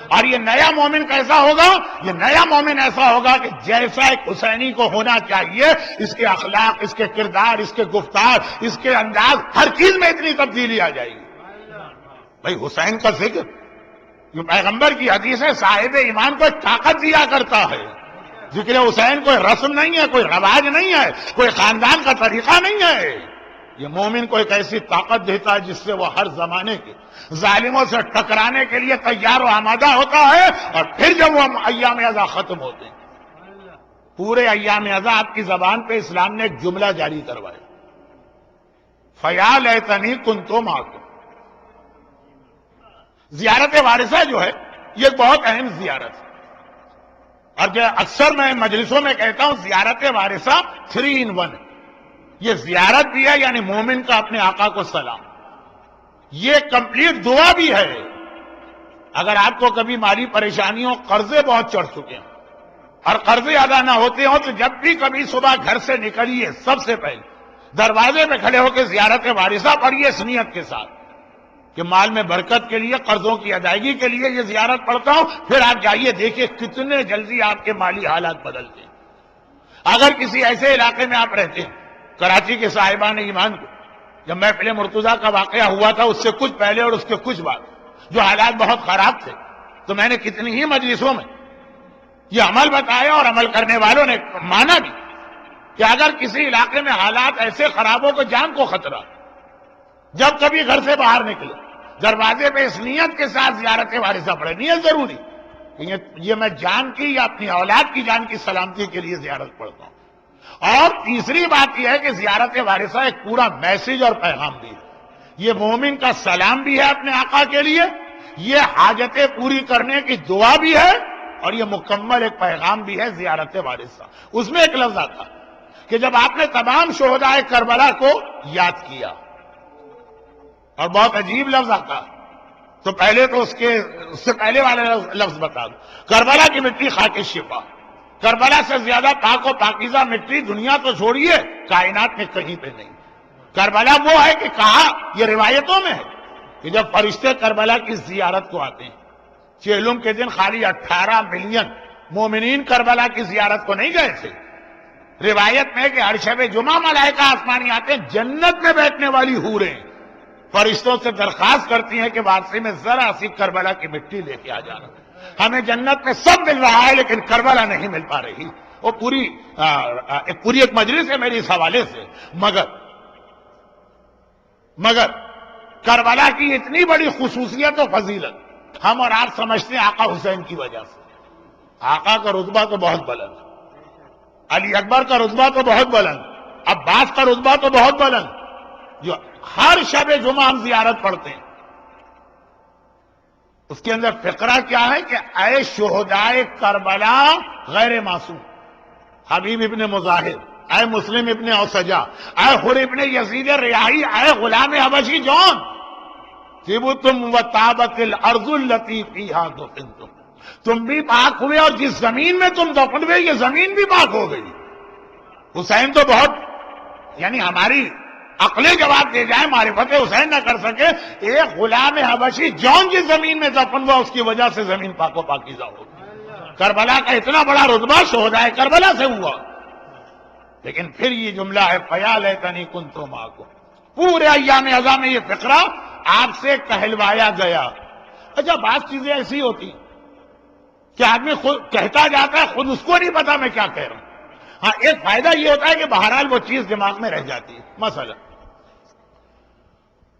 اور یہ نیا مومن کیسا ہوگا؟ یہ نیا مومن ایسا ہوگا کہ جیسا ایک حسینی کو ہونا چاہیے، اس کے اخلاق، اس کے کردار، اس کے گفتار، اس کے انداز، ہر چیز میں اتنی تبدیلی آ جائے گی. بھائی حسین کا ذکر یہ پیغمبر کی حدیث ہے، صاحب ایمان کو طاقت دیا کرتا ہے. ذکر حسین کوئی رسم نہیں ہے، کوئی رواج نہیں ہے، کوئی خاندان کا طریقہ نہیں ہے. یہ مومن کو ایک ایسی طاقت دیتا ہے جس سے وہ ہر زمانے کے ظالموں سے ٹکرانے کے لیے تیار و آمادہ ہوتا ہے. اور پھر جب وہ ایام اعزا ختم ہوتے ہیں، پورے ایام اعزا آپ کی زبان پہ اسلام نے ایک جملہ جاری کروایا، فَيَا لَيْتَنِي كُنتُ مَعَكُمْ. زیارت وارثہ جو ہے یہ ایک بہت اہم زیارت ہے. اور جو اکثر میں مجلسوں میں کہتا ہوں زیارت وارثہ 3 in 1 ہے. یہ زیارت بھی ہے، یعنی مومن کا اپنے آقا کو سلام. یہ کمپلیٹ دعا بھی ہے. اگر آپ کو کبھی مالی پریشانیوں، قرضے بہت چڑھ چکے ہیں اور قرضے ادا نہ ہوتے ہوں، تو جب بھی کبھی صبح گھر سے نکلیے سب سے پہلے دروازے پہ کھڑے ہو کے زیارت وارثہ پڑھیے اس نیت کے ساتھ کہ مال میں برکت کے لیے، قرضوں کی ادائیگی کے لیے یہ زیارت پڑھتا ہوں. پھر آپ جائیے دیکھیے کتنے جلدی آپ کے مالی حالات بدلتے ہیں. اگر کسی ایسے علاقے میں آپ رہتے ہیں، کراچی کے صاحبان ایمان کو جب محفل مرتضیٰ کا واقعہ ہوا تھا اس سے کچھ پہلے اور اس کے کچھ بعد جو حالات بہت خراب تھے، تو میں نے کتنی ہی مجلسوں میں یہ عمل بتایا اور عمل کرنے والوں نے مانا بھی کہ اگر کسی علاقے میں حالات ایسے خراب ہو کہ جان کو خطرہ، جب کبھی گھر سے باہر نکلے دروازے پہ اس نیت کے ساتھ زیارت وارثہ پڑھے. نیت ضروری یہ میں جان کی یا اپنی اولاد کی جان کی سلامتی کے لیے زیارت پڑھتا ہوں. اور تیسری بات یہ ہے کہ زیارت وارثہ ایک پورا میسج اور پیغام بھی ہے. یہ مومن کا سلام بھی ہے اپنے آقا کے لیے، یہ حاجتیں پوری کرنے کی دعا بھی ہے، اور یہ مکمل ایک پیغام بھی ہے زیارت وارثہ. اس میں ایک لفظ آتا کہ جب آپ نے تمام شہدائے کربلا کو یاد کیا، اور بہت عجیب لفظ آتا، تو پہلے تو اس سے پہلے والے لفظ بتا دو، کربلا کی مٹی خاک شفا. کربلا سے زیادہ پاک و پاکیزہ مٹی دنیا تو چھوڑیے کائنات میں کہیں پہ نہیں. کربلا وہ ہے کہ کہا، یہ روایتوں میں ہے کہ جب فرشتے کربلا کی زیارت کو آتے ہیں، چیلم کے دن خالی 18 ملین مومنین کربلا کی زیارت کو نہیں گئے تھے. روایت میں کہ ہر شب جمعہ ملائکہ آسمانی آتے ہیں، جنت میں بیٹھنے والی حوریں فرشتوں سے درخواست کرتی ہیں کہ واپسی میں ذرا سی کربلا کی مٹی لے کے آ جانا. ہمیں جنت میں سب مل رہا ہے لیکن کربلا نہیں مل پا رہی. وہ پوری ایک مجلس ہے میری اس حوالے سے. مگر کربلا کی اتنی بڑی خصوصیت و فضیلت ہم اور آپ سمجھتے ہیں آقا حسین کی وجہ سے. آقا کا رتبہ تو بہت بلند، علی اکبر کا رتبہ تو بہت بلند، عباس کا رتبہ تو بہت بلند، جو ہر شب جمعہ ہم زیارت پڑھتے ہیں. اس کے اندر فقرہ کیا ہے کہ اے شہدائے کربلا غیر معصوم، حبیب ابن مظاہر، اے مسلم ابن اوسجا، اے حر ابن یزید ریاحی، اے غلام حبشی جون، طبتم وطابت الارض التي فيها دفنتم. تم بھی پاک ہوئے اور جس زمین میں تم دفن ہوئے یہ زمین بھی پاک ہو گئی. حسین تو بہت یعنی ہماری عقلیں جواب دے جائیں، معرفت حسین نہ کر سکے، ایک غلام حبشی جون کی زمین میں دفن ہوا، اس کی وجہ سے زمین پاک و پاکیزہ ہو گئی۔ کربلا کا اتنا بڑا رتبہ شہدائے کربلا سے ہوا۔ لیکن پھر یہ جملہ ہے فَيَا لَيْتَنِي كُنتُ مَعَكُمْ، پورے ایام ازاں میں یہ فقرہ آپ سے کہلوایا گیا۔ اچھا بعض چیزیں ایسی ہوتی کہ آدمی خود کہتا جاتا ہے، خود اس کو نہیں پتا میں کیا کہہ رہا ہوں۔ ہاں ایک فائدہ یہ ہوتا ہے کہ بہرحال وہ چیز دماغ میں رہ جاتی ہے۔ مثلا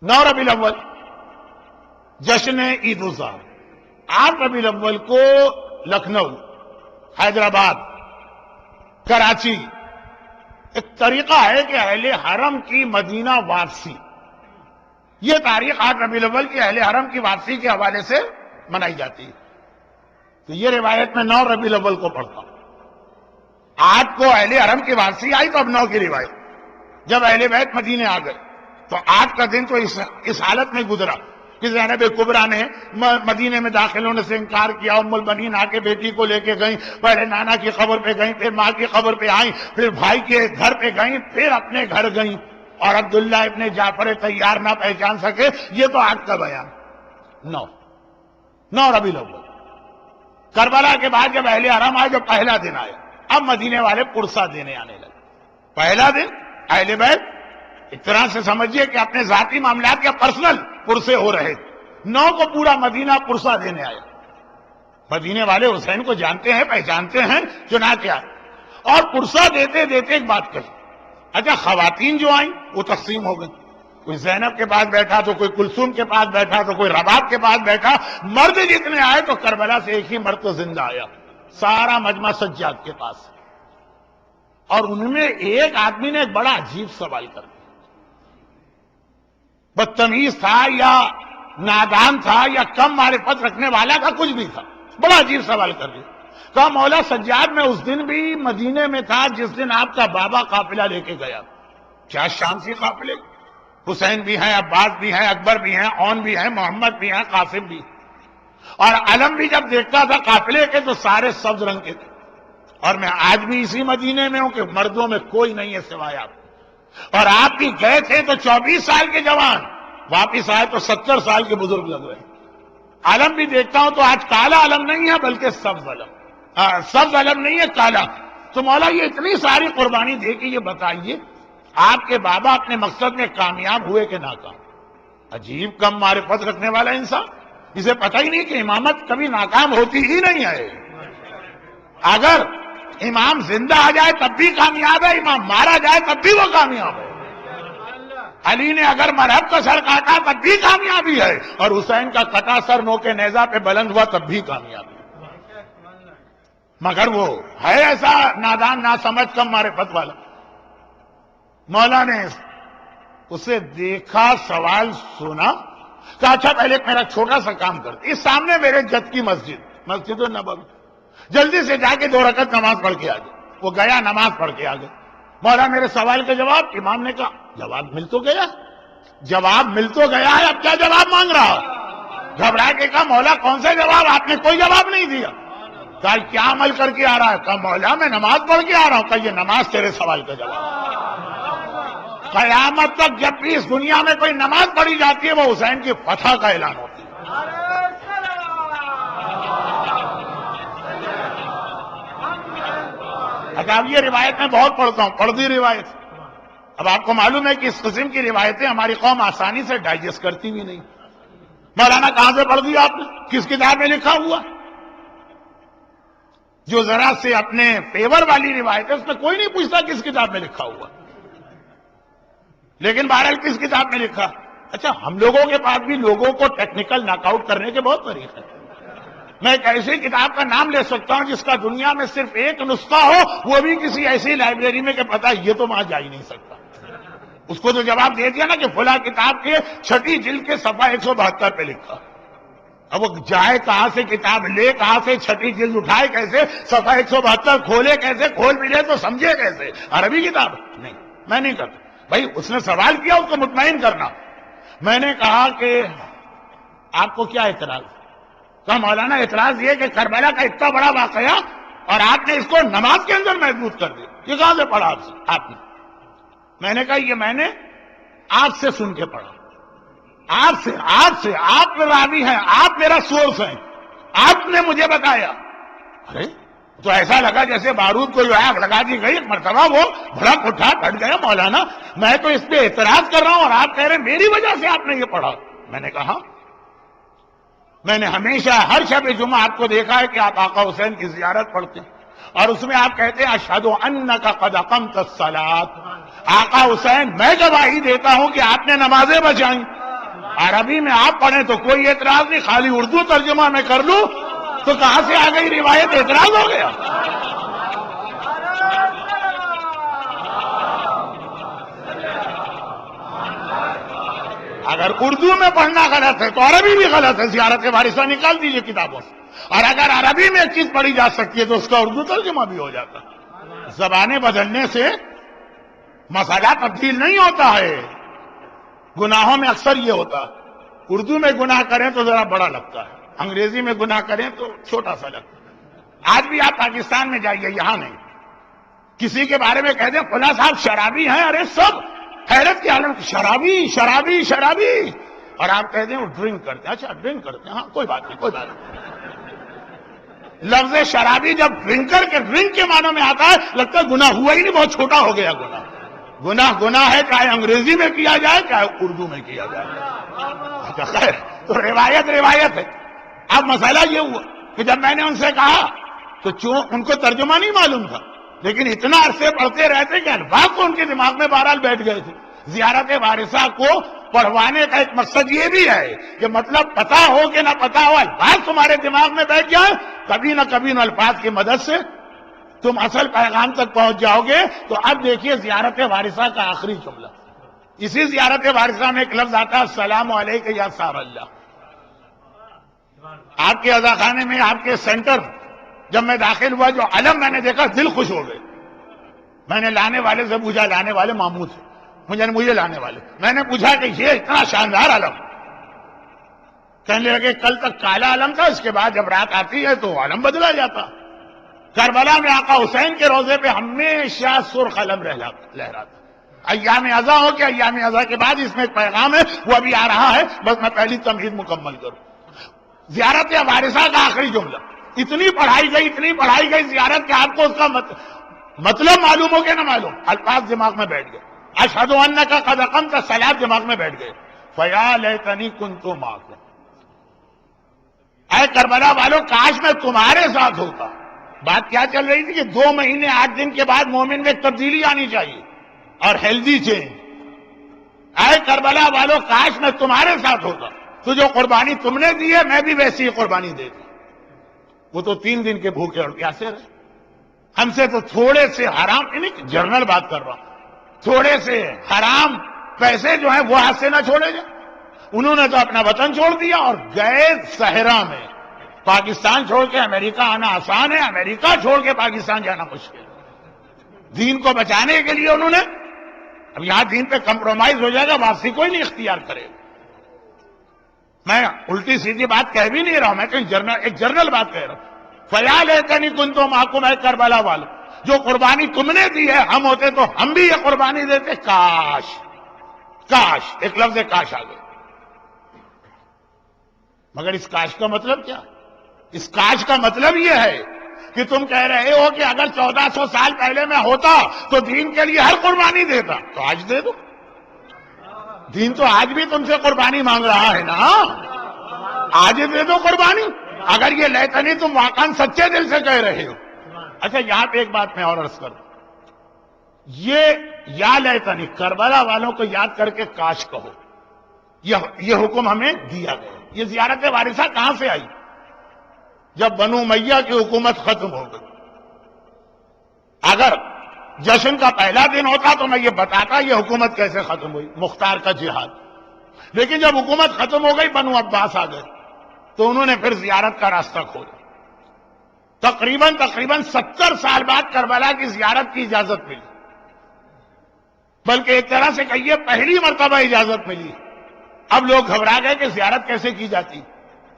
9 ربیع الاول جشن عید الاضحیٰ، 8 ربیع الاول کو لکھنؤ، حیدرآباد، کراچی ایک طریقہ ہے کہ اہل حرم کی مدینہ واپسی، یہ تاریخ 8 ربیع الاول کی اہل حرم کی واپسی کے حوالے سے منائی جاتی ہے۔ تو یہ روایت میں 9 ربیع الاول کو پڑھتا ہوں۔ 8 کو اہل حرم کی واپسی آئی تو اب 9 کی روایت، جب اہل بیت مدینے آ گئے تو 8 کا دن تو اس حالت میں گزرا کہ زینب کبریٰ نے مدینے میں داخل ہونے سے انکار کیا، ام البنین آ کے بیٹی کو لے کے گئیں، پہلے نانا کی قبر پہ گئیں، پھر ماں کی قبر پہ آئیں، پھر بھائی کے گھر پہ گئیں، پھر اپنے گھر گئیں، اور عبداللہ ابن جعفر طیار نہ پہچان سکے۔ یہ تو 8 کا بیان۔ 9 ربیع الاول کربلا کے بعد جب اہل حرم آئے، جو پہلا دن آیا، اب مدینے والے پرسہ دینے آنے لگے۔ پہلا دن اہل بیت ایک طرح سے سمجھیے کہ اپنے ذاتی معاملات کے پرسنل پرسے ہو رہے تھے۔ 9 کو پورا مدینہ پرسہ دینے آیا۔ مدینے والے حسین کو جانتے ہیں، پہچانتے ہیں، چنانچہ آئے اور پرسہ دیتے دیتے ایک بات کہی۔ اچھا خواتین جو آئیں وہ تقسیم ہو گئی، کوئی زینب کے پاس بیٹھا تو کوئی کلثوم کے پاس بیٹھا تو کوئی رباب کے پاس بیٹھا۔ مرد جتنے آئے تو کربلا سے ایک ہی مرد تو زندہ آیا، سارا مجمع سجاد کے پاس۔ اور ان میں ایک آدمی نے ایک بڑا عجیب سوال کر دیا، بدتمیز تھا یا نادان تھا یا کم معرفت رکھنے والا تھا، کچھ بھی تھا، بڑا عجیب سوال کر دیا۔ کہا مولا سجاد میں اس دن بھی مدینے میں تھا جس دن آپ کا بابا قافلہ لے کے گیا۔ کیا شام سے قافلے؟ حسین بھی ہیں، عباس بھی ہیں، اکبر بھی ہیں، اون بھی ہیں، محمد بھی ہیں، قاسم بھی، اور علم بھی جب دیکھتا تھا قافلے کے تو سارے سبز رنگ کے تھے۔ اور میں آج بھی اسی مدینے میں ہوں کہ مردوں میں کوئی نہیں ہے سوائے آپ، اور آپ بھی گئے تھے تو 24 سال کے جوان، واپس آئے تو 70 سال کے بزرگ لگ رہے ہیں۔ علم بھی دیکھتا ہوں تو آج کالا علم نہیں ہے بلکہ سبز علم، سبز علم نہیں ہے کالا۔ تو مولا یہ اتنی ساری قربانی دے کے یہ بتائیے آپ کے بابا اپنے مقصد میں کامیاب ہوئے کہ ناکام؟ عجیب کم معرفت رکھنے والا انسان، اسے پتہ ہی نہیں کہ امامت کبھی ناکام ہوتی ہی نہیں ہے۔ اگر امام زندہ آ جائے تب بھی کامیاب ہے، امام مارا جائے تب بھی وہ کامیاب ہے۔ علی نے اگر مرہب کا سر کاٹا تب بھی کامیابی ہے، اور حسین کا کٹا سر نو کے نیزہ پہ بلند ہوا تب بھی کامیابی ہے۔ مگر وہ ہے ایسا نادان نا سمجھ کم معرفت والا۔ مولا نے اسے دیکھا، سوال سنا، کہا اچھا پہلے میرا چھوٹا سا کام کر، اس سامنے میرے جد کی مسجد النبوی، جلدی سے جا کے 2 رکعت نماز پڑھ کے آ گئے۔ وہ گیا، نماز پڑھ کے آ گئے۔ مولا میرے سوال کا جواب، امام نے کہا جواب مل تو گیا، جواب مل تو گیا ہے، اب کیا جواب مانگ رہا؟ گھبرا کے کہا مولا کون سا جواب؟ آپ نے کوئی جواب نہیں دیا۔ کہا کیا عمل کر کے آ رہا ہے؟ کہا مولا میں نماز پڑھ کے آ رہا ہوں۔ کہا یہ نماز تیرے سوال کا جواب۔ قیامت تک جب بھی اس دنیا میں کوئی نماز پڑھی جاتی ہے وہ حسین کی فتح کا اعلان ہوتی ہے۔ اچھا اب یہ روایت میں بہت پڑھتا ہوں، پڑھ دی روایت۔ اب آپ کو معلوم ہے کہ اس قسم کی روایتیں ہماری قوم آسانی سے ڈائجسٹ کرتی بھی نہیں۔ مولانا کہاں سے پڑھ دیا آپ نے؟ کس کتاب میں لکھا ہوا؟ جو ذرا سے اپنے فیور والی روایت ہے اس میں کوئی نہیں پوچھتا کس کتاب میں لکھا ہوا، لیکن بہرحال کس کتاب میں لکھا۔ اچھا ہم لوگوں کے پاس بھی لوگوں کو ٹیکنیکل ناک آؤٹ کرنے کے بہت طریقے ہیں۔ میں ایک ایسی کتاب کا نام لے سکتا ہوں جس کا دنیا میں صرف ایک نسخہ ہو، وہ بھی کسی ایسی لائبریری میں کہ پتہ یہ تو وہاں جا ہی نہیں سکتا۔ اس کو تو جواب دے دیا نا کہ فلاں کتاب کے 6 جلد کے صفحہ 172 پہ لکھا۔ اب وہ جائے کہاں سے، کتاب لے کہاں سے، 6 جلد اٹھائے کیسے، صفحہ 172 کھولے کیسے، کھول ملے تو سمجھے کیسے؟ عربی کتاب نہیں، میں نہیں کرتا بھائی۔ اس نے سوال کیا، اس کو مطمئن کرنا۔ میں نے کہا کہ آپ کو کیا اعتراض؟ کہا مولانا اعتراض یہ کہ کربلا کا اتنا بڑا واقعہ اور آپ نے اس کو نماز کے اندر محدود کر دیا، یہ کہاں سے پڑھا آپ نے؟ میں نے کہا یہ میں نے آپ سے سن کے پڑھا، آپ سے آپ راوی ہیں، آپ میرا سورس ہیں، آپ نے مجھے بتایا۔ ارے تو ایسا لگا جیسے بارود کو جو ہے آگ لگا دی گئی، ایک مرتبہ وہ بھڑک اٹھا، پھٹ گیا، مولانا میں تو اس پہ اعتراض کر رہا ہوں اور آپ کہہ رہے ہیں میری وجہ سے آپ نے یہ پڑھا۔ میں نے کہا میں نے ہمیشہ ہر شب جمعہ آپ کو دیکھا ہے کہ آپ آقا حسین کی زیارت پڑھتے ہیں، اور اس میں آپ کہتے ہیں اشہد انک قد اقمت الصلاۃ۔ آقا حسین میں گواہی دیتا ہوں کہ آپ نے نمازیں بچائیں۔ عربی میں آپ پڑھیں تو کوئی اعتراض نہیں، خالی اردو ترجمہ میں کر لوں تو کہاں سے آ گئی روایت، اعتراض ہو گیا۔ اگر اردو میں پڑھنا غلط ہے تو عربی بھی غلط ہے، زیارت وارثہ نکال دیجئے کتابوں سے، اور اگر عربی میں ایک چیز پڑھی جا سکتی ہے تو اس کا اردو ترجمہ بھی ہو جاتا۔ زبانیں بدلنے سے مسئلہ تبدیل نہیں ہوتا ہے، گناہوں میں اکثر یہ ہوتا ہے، اردو میں گناہ کریں تو ذرا بڑا لگتا ہے، انگریزی میں گناہ کریں تو چھوٹا سا لگتا ہے۔ آج بھی آپ پاکستان میں جائیے، یہاں نہیں، کسی کے بارے میں کہہ دیں فلاں صاحب شرابی ہیں، ارے سب حیرت کے عالم، شرابی شرابی شرابی، اور آپ کہہ دیں وہ ڈرنک کرتے ہیں، اچھا ڈرنک کرتے ہیں، ہاں کوئی بات نہیں کوئی بات نہیں۔ لفظ شرابی جب ڈرنکر کے ڈرنک کے معنوں میں آتا ہے لگتا ہے گناہ ہوا ہی نہیں، بہت چھوٹا ہو گیا گناہ۔ گناہ ہے، چاہے انگریزی میں کیا جائے چاہے اردو میں کیا جائے۔ اچھا خیر، تو روایت ہے۔ اب مسئلہ یہ ہوا کہ جب میں نے ان سے کہا تو ان کو ترجمہ نہیں معلوم تھا، لیکن اتنا عرصے پڑھتے رہتے کہ الفاظ تو ان کے دماغ میں بہرحال بیٹھ گئے تھے۔ زیارت وارثہ کو پڑھوانے کا ایک مقصد یہ بھی ہے کہ مطلب پتا ہو کہ نہ پتا ہو، الفاظ تمہارے دماغ میں بیٹھ جائے، کبھی نہ کبھی ان الفاظ کی مدد سے تم اصل پیغام تک پہنچ جاؤ گے۔ تو اب دیکھیے زیارت وارثہ کا آخری جملہ، اسی زیارت وارثہ میں ایک لفظ آتا ہے السلام علیکم یا سار اللہ۔ آپ کے عزاخانے میں، آپ کے سینٹر جب میں داخل ہوا، جو علم میں نے دیکھا دل خوش ہو گئے۔ میں نے لانے والے سے پوچھا، لانے والے ماموں سے، مجھے لانے والے، میں نے پوچھا کہ یہ اتنا شاندار علم، کہنے لگے کل تک کالا علم تھا، اس کے بعد جب رات آتی ہے تو علم بدلا جاتا۔ کربلا میں آقا حسین کے روضے پہ ہمیشہ سرخ علم لہراتا۔ ایام ازا ہو کہ ایام ازا کے بعد اس میں ایک پیغام ہے، وہ ابھی آ رہا ہے، بس میں پہلی تمہید مکمل کروں۔ زیارت وارثہ کا آخری جملہ، اتنی پڑھائی گئی زیارت کہ آپ کو اس کا مطلب معلوم ہو کہ نہ معلوم، الفاظ دماغ میں بیٹھ گئے۔ اشہد انک قد اقمت الصلاۃ دماغ میں بیٹھ گئے۔ فیا لیتنی کنت معکم، اے کربلا والو کاش میں تمہارے ساتھ ہوتا۔ بات کیا چل رہی تھی کہ 2 مہینے 8 دن کے بعد مومن میں ایک تبدیلی آنی چاہیے اور ہیلدی چینج۔ اے کربلا والو کاش میں تمہارے ساتھ ہوتا، تو جو قربانی تم نے دی ہے میں بھی ویسی ہی قربانی دے دی۔ وہ تو 3 دن کے بھوکے اور پیاسے رہے، ہم سے تو تھوڑے سے حرام، نہیں جنرل بات کر رہا ہوں، تھوڑے سے حرام پیسے جو ہیں وہ ہاتھ سے نہ چھوڑے جائیں۔ انہوں نے تو اپنا وطن چھوڑ دیا اور گئے صحرا میں۔ پاکستان چھوڑ کے امریکہ آنا آسان ہے، امریکہ چھوڑ کے پاکستان جانا مشکل ہے۔ دین کو بچانے کے لیے انہوں نے، اب یہاں دین پہ کمپرومائز ہو جائے گا، واپسی کوئی نہیں اختیار کرے گا۔ میں الٹی سیدھی بات کہہ بھی نہیں رہا ہوں، میں کہیں ایک جنرل بات کہہ رہا ہوں۔ فیا لیتنی کنت معکم، اے کربلا والو جو قربانی تم نے دی ہے، ہم ہوتے تو ہم بھی یہ قربانی دیتے۔ کاش ایک لفظ کاش آ گئے۔ مگر اس کاش کا مطلب کیا؟ اس کاش کا مطلب یہ ہے کہ تم کہہ رہے ہو کہ اگر 1400 سال پہلے میں ہوتا تو دین کے لیے ہر قربانی دیتا، تو آج دے دو۔ دین تو آج بھی تم سے قربانی مانگ رہا ہے نا، آج دے دو قربانی، اگر یہ لیتنی تم واقعاً سچے دل سے کہہ رہے ہو۔ اچھا یہاں پہ ایک بات میں اور عرض کروں، یہ یا لیتنی کربلا والوں کو یاد کر کے کاش کہو، یہ حکم ہمیں دیا گیا۔ یہ زیارت وارثہ کہاں سے آئی؟ جب بنو امیہ کی حکومت ختم ہو گئی۔ اگر جشن کا پہلا دن ہوتا تو میں یہ بتاتا یہ حکومت کیسے ختم ہوئی، مختار کا جہاد۔ لیکن جب حکومت ختم ہو گئی، بنو عباس آ گئے تو انہوں نے پھر زیارت کا راستہ کھولا۔ تقریباً 70 سال بعد کربلا کی زیارت کی اجازت ملی، بلکہ ایک طرح سے کہیے پہلی مرتبہ اجازت ملی۔ اب لوگ گھبرا گئے کہ زیارت کیسے کی جاتی۔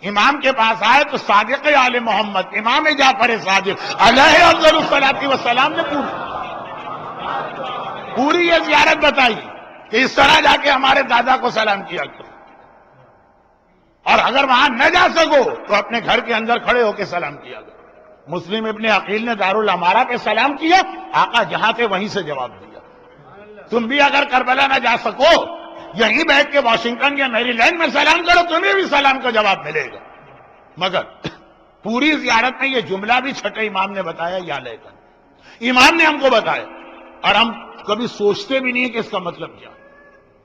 امام کے پاس آئے تو صادق آل محمد امام جعفر صادق علیہ افضل الصلاۃ والسلام نے پوچھا، پوری یہ زیارت بتائی کہ اس طرح جا کے ہمارے دادا کو سلام کیا کرو، اور اگر وہاں نہ جا سکو تو اپنے گھر کے اندر کھڑے ہو کے سلام کیا کرو۔ مسلم ابن عقیل نے دارالامارہ پہ سلام کیا، آقا جہاں تھے وہیں سے جواب دیا۔ تم بھی اگر کربلا نہ جا سکو، یہیں بیٹھ کے واشنگٹن یا میری لینڈ میں سلام کرو، تمہیں بھی سلام کا جواب ملے گا۔ مگر پوری زیارت میں یہ جملہ بھی چھٹے امام نے بتایا، یا لیتن، امام نے ہم کو بتایا، اور ہم کبھی سوچتے بھی نہیں کہ اس کا مطلب کیا۔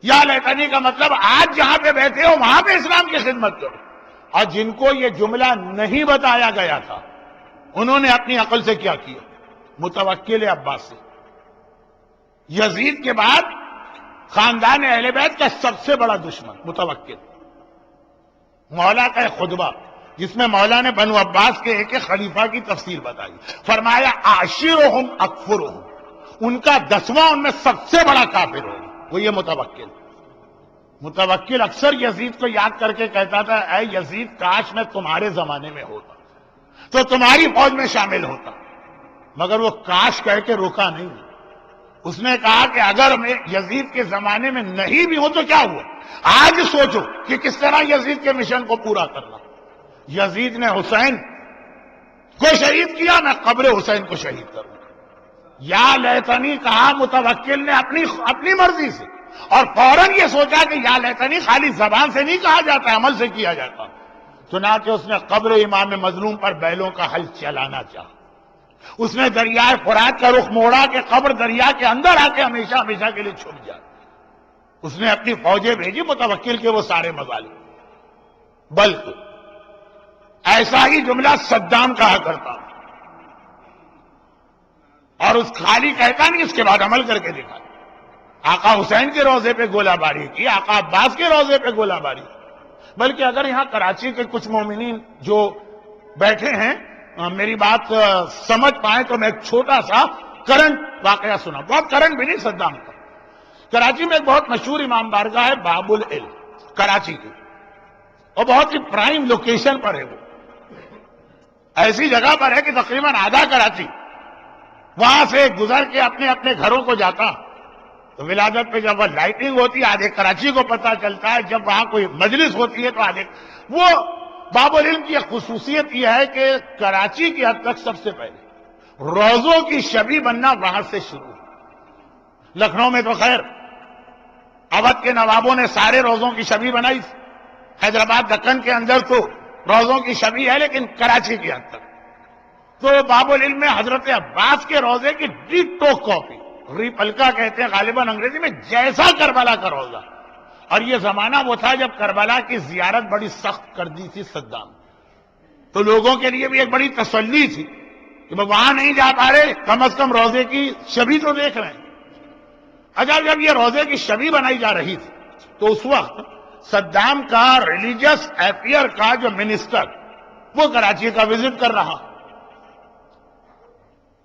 یا لیتنی کا مطلب آج جہاں پہ بیٹھے ہو وہاں پہ اسلام کی خدمت کرو۔ اور جن کو یہ جملہ نہیں بتایا گیا تھا انہوں نے اپنی عقل سے کیا کیا؟ متوکل عباس سے، یزید کے بعد خاندان اہل بیت کا سب سے بڑا دشمن متوکل، مولا کا ایک خطبہ جس میں مولا نے بنو عباس کے ایک خلیفہ کی تفصیل بتائی، فرمایا عاشرہم اکفرہم، ان کا 10واں ان میں سب سے بڑا کافر ہوگا، وہ یہ متوکل۔ متوکل اکثر یزید کو یاد کر کے کہتا تھا، اے یزید کاش میں تمہارے زمانے میں ہوتا تو تمہاری فوج میں شامل ہوتا، مگر وہ کاش کہہ کے رکا نہیں۔ اس نے کہا کہ اگر میں یزید کے زمانے میں نہیں بھی ہوں تو کیا ہوا، آج سوچو کہ کس طرح یزید کے مشن کو پورا کرنا۔ یزید نے حسین کو شہید کیا، میں قبر حسین کو شہید کروں۔ یا لیتنی کہا متوکل نے اپنی مرضی سے، اور فوراً یہ سوچا کہ یا لیتنی خالی زبان سے نہیں کہا جاتا، عمل سے کیا جاتا۔ چنانچہ اس نے قبر امام مظلوم پر بیلوں کا حل چلانا چاہا۔ اس نے دریائے فرات کا رخ موڑا کہ قبر دریا کے اندر آ کے ہمیشہ ہمیشہ کے لیے چھپ جائے۔ اس نے اپنی فوجیں بھیجی متوکل کے وہ سارے مظالم۔ بلکہ ایسا ہی جملہ صدام کہا کرتا، اور اس خالی کہتا نہیں، اس کے بعد عمل کر کے دکھا۔ آقا حسین کے روضے پہ گولہ باری کی، آقا عباس کے روضے پہ گولہ باری کی۔ بلکہ اگر یہاں کراچی کے کچھ مومنین جو بیٹھے ہیں میری بات سمجھ پائیں تو میں ایک چھوٹا سا کرنٹ واقعہ سنا، بہت کرنٹ بھی نہیں، صدام کا۔ کراچی میں ایک بہت مشہور امام بارگاہ ہے باب العلم کراچی کی، اور بہت ہی پرائم لوکیشن پر ہے، وہ ایسی جگہ پر ہے کہ تقریباً آدھا کراچی وہاں سے گزر کے اپنے اپنے گھروں کو جاتا۔ تو ولادت پہ جب وہ لائٹنگ ہوتی ہے آدھے کراچی کو پتہ چلتا ہے، جب وہاں کوئی مجلس ہوتی ہے تو آدھے۔ وہ باب العلم کی ایک خصوصیت یہ ہے کہ کراچی کی حد تک سب سے پہلے روزوں کی شبی بننا وہاں سے شروع۔ لکھنؤ میں تو خیر اودھ کے نوابوں نے سارے روزوں کی شبی بنائی، حیدرآباد دکن کے اندر تو روزوں کی شبی ہے، لیکن کراچی کی حد تک تو باب العلم میں حضرت عباس کے روزے کی ڈیٹو کاپی، ریپلکا کہتے ہیں غالباً انگریزی میں، جیسا کربلا کا روزہ۔ اور یہ زمانہ وہ تھا جب کربلا کی زیارت بڑی سخت کر دی تھی صدام، تو لوگوں کے لیے بھی ایک بڑی تسلی تھی کہ وہ وہاں نہیں جا پا رہے، کم از کم روزے کی شبی تو دیکھ رہے ہیں۔ اچھا، جب یہ روزے کی شبی بنائی جا رہی تھی تو اس وقت صدام کا ریلیجس افیئر کا جو منسٹر وہ کراچی کا وزٹ کر رہا۔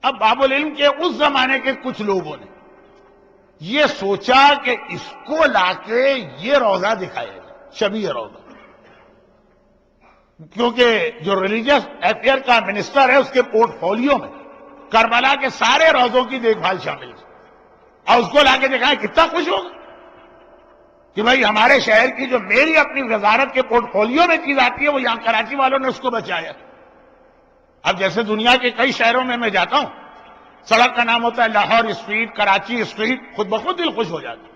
اب باب العلم کے اس زمانے کے کچھ لوگوں نے یہ سوچا کہ اس کو لا کے یہ روزہ دکھائے گا، شبی روزہ، کیونکہ جو ریلیجس افیئر کا منسٹر ہے اس کے پورٹ فولیو میں کربلا کے سارے روزوں کی دیکھ بھال شامل ہے، اور اس کو لا کے دکھائے، کتنا خوش ہوگا کہ بھائی ہمارے شہر کی جو میری اپنی وزارت کے پورٹ فولیو میں چیز آتی ہے وہ یہاں کراچی والوں نے اس کو بچایا۔ اب جیسے دنیا کے کئی شہروں میں جاتا ہوں، سڑک کا نام ہوتا ہے لاہور اسٹریٹ، کراچی اسٹریٹ، خود بخود دل خوش ہو جاتا،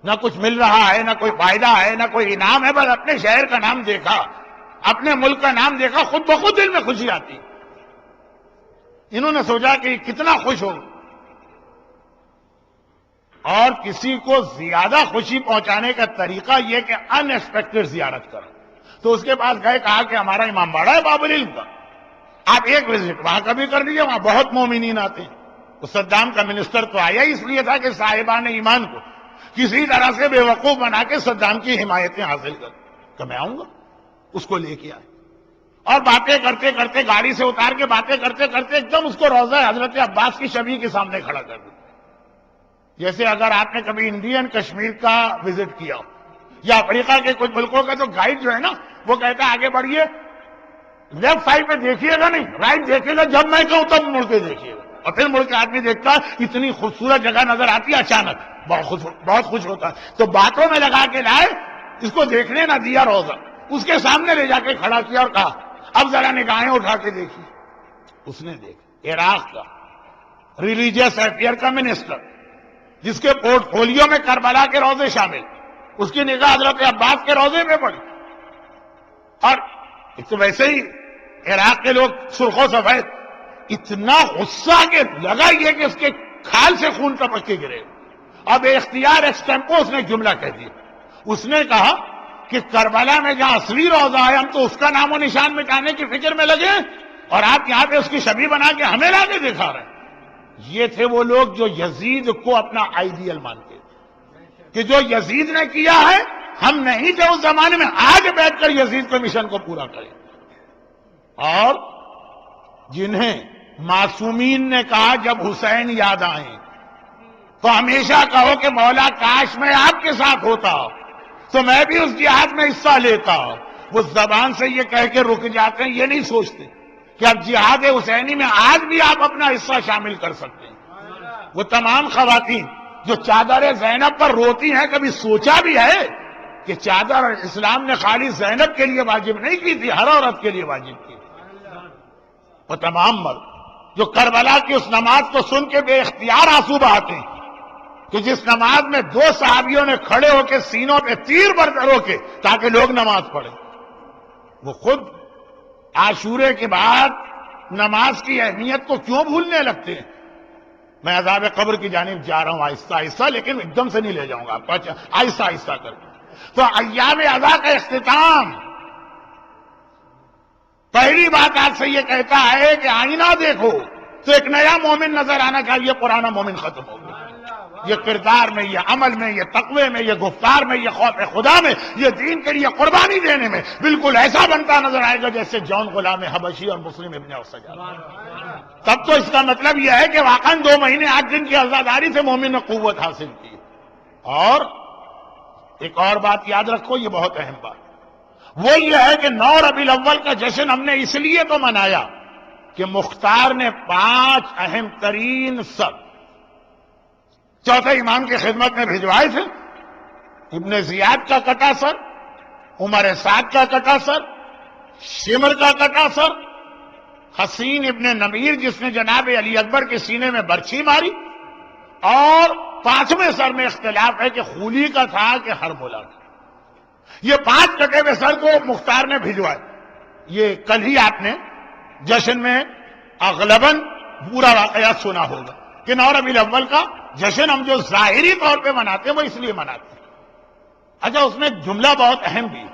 نہ کچھ مل رہا ہے، نہ کوئی فائدہ ہے، نہ کوئی انعام ہے، بس اپنے شہر کا نام دیکھا، اپنے ملک کا نام دیکھا، خود بخود دل میں خوشی آتی۔ انہوں نے سوچا کہ کتنا خوش ہو، اور کسی کو زیادہ خوشی پہنچانے کا طریقہ یہ کہ ان ایکسپیکٹڈ زیارت کرو۔ تو اس کے پاس گئے، کہا کہ ہمارا امام باڑہ ہے باب العلم کا، آپ ایک وزٹ وہاں کا بھی کر دیجیے، وہاں بہت مومنین آتے ہیں۔ تو صدام کا منسٹر تو آیا اس لیے تھا کہ صاحبان ایمان کو کسی طرح سے بے وقوف بنا کے صدام کی حمایتیں حاصل کر، کہ میں آؤں گا، اس کو لے کے آئے، اور باتیں کرتے کرتے گاڑی سے اتار کے باتیں کرتے کرتے ایک دم اس کو روضہ حضرت عباس کی شبیہ کے سامنے کھڑا کر دیا۔ جیسے اگر آپ نے کبھی انڈین کشمیر کا وزٹ کیا ہو یا افریقہ کے کچھ ملکوں کا، تو گائیڈ جو ہے نا وہ کہتا ہے آگے بڑھیے، لیفٹ سائڈ پہ دیکھیے گا نہیں، رائٹ دیکھیے گا، جب میں کہوں تب مڑ کے دیکھیے گا، اور پھر مڑ کے آدمی دیکھتا ہے اتنی خوبصورت جگہ نظر آتی ہے، اچانک بہت خوش ہوتا ہے، تو باتوں میں لگا کے لائے، اس کو دیکھنے نہ دیا روزہ، اس کے سامنے لے جا کے کھڑا کیا اور کہا اب ذرا نگاہیں اٹھا کے دیکھی۔ اس نے دیکھا عراق کا ریلیجیس افیئر کا منسٹر، جس کے پورٹ فولیو میں کربلا کے روزے شامل، اس کی نگاہ حضرت عباس کے روزے پہ پڑی، اور ایک تو ویسے ہی عراق کے لوگ سرخ و سفید، اتنا غصہ کہ لگا یہ کہ اس کے کھال سے خون ٹپک کے گرے، اب اختیار ایکسٹیمپو اس نے جملہ کہہ دیا، اس نے کہا کہ کربلا میں جہاں اصلی روزہ ہے ہم تو اس کا نام و نشان مٹانے کی فکر میں لگے ہیں، اور آپ یہاں پہ اس کی شبیہ بنا کے ہمیں لا کے دکھا رہے ہیں۔ یہ تھے وہ لوگ جو یزید کو اپنا آئیڈیل مانتے تھے کہ جو یزید نے کیا ہے ہم نہیں تھے اس زمانے میں، آج بیٹھ کر یزید کے مشن کو پورا کریں۔ اور جنہیں معصومین نے کہا جب حسین یاد آئیں تو ہمیشہ کہو کہ مولا کاش میں آپ کے ساتھ ہوتا تو میں بھی اس جہاد میں حصہ لیتا، وہ زبان سے یہ کہہ کے رک جاتے ہیں، یہ نہیں سوچتے کہ اب جہاد حسینی میں آج بھی آپ اپنا حصہ شامل کر سکتے ہیں۔ وہ تمام خواتین جو چادر زینب پر روتی ہیں، کبھی سوچا بھی ہے کہ چادر اسلام نے خالی زینب کے لیے واجب نہیں کی تھی، ہر عورت کے لیے واجب کی تھی۔ وہ تمام مرد جو کربلا کی اس نماز کو سن کے بے اختیار آنسو بہاتے ہیں کہ جس نماز میں 2 صحابیوں نے کھڑے ہو کے سینوں پہ تیر بردر ہو کے تاکہ لوگ نماز پڑھیں، وہ خود عاشورے کے بعد نماز کی اہمیت کو کیوں بھولنے لگتے ہیں؟ میں عذاب قبر کی جانب جا رہا ہوں آہستہ آہستہ، لیکن ایک دم سے نہیں لے جاؤں گا آپ کو، آہستہ آہستہ کر کے۔ تو ایام عزا کا اختتام پہلی بات آج سے یہ کہتا ہے کہ آئینہ دیکھو تو ایک نیا مومن نظر آنا چاہیے، پرانا مومن ختم ہو گیا۔ یہ کردار میں، یہ عمل میں، یہ تقوی میں، یہ گفتار میں، یہ خوف خدا میں، یہ دین کے لیے قربانی دینے میں بالکل ایسا بنتا نظر آئے گا جیسے جون غلام حبشی اور مسلم ابن سجاد۔ تب تو اس کا مطلب یہ ہے کہ واقعاً 2 مہینے 8 دن کی عزاداری سے مومن نے قوت حاصل کی۔ اور ایک اور بات یاد رکھو، یہ بہت اہم بات، وہ یہ ہے کہ 9 ربیع الاول کا جشن ہم نے اس لیے تو منایا کہ مختار نے 5 اہم ترین سر چوتھے امام کی خدمت میں بھجوائے تھے۔ ابن زیاد کا کٹا سر، عمر سعد کا کٹا سر، شمر کا کٹا سر، حسین ابن نمیر جس نے جناب علی اکبر کے سینے میں برچھی ماری، اور 5ویں سر میں اختلاف ہے کہ خولی کا تھا کہ ہرملہ کا۔ یہ 5 کٹے ہوئے سر کو مختار نے بھجوائے۔ یہ کل ہی آپ نے جشن میں اغلباً پورا واقعہ سنا ہوگا کہ 9 ربیع الاول کا جشن ہم جو ظاہری طور پہ مناتے ہیں وہ اس لیے مناتے ہیں۔ اچھا، اس میں جملہ بہت اہم بھی ہے،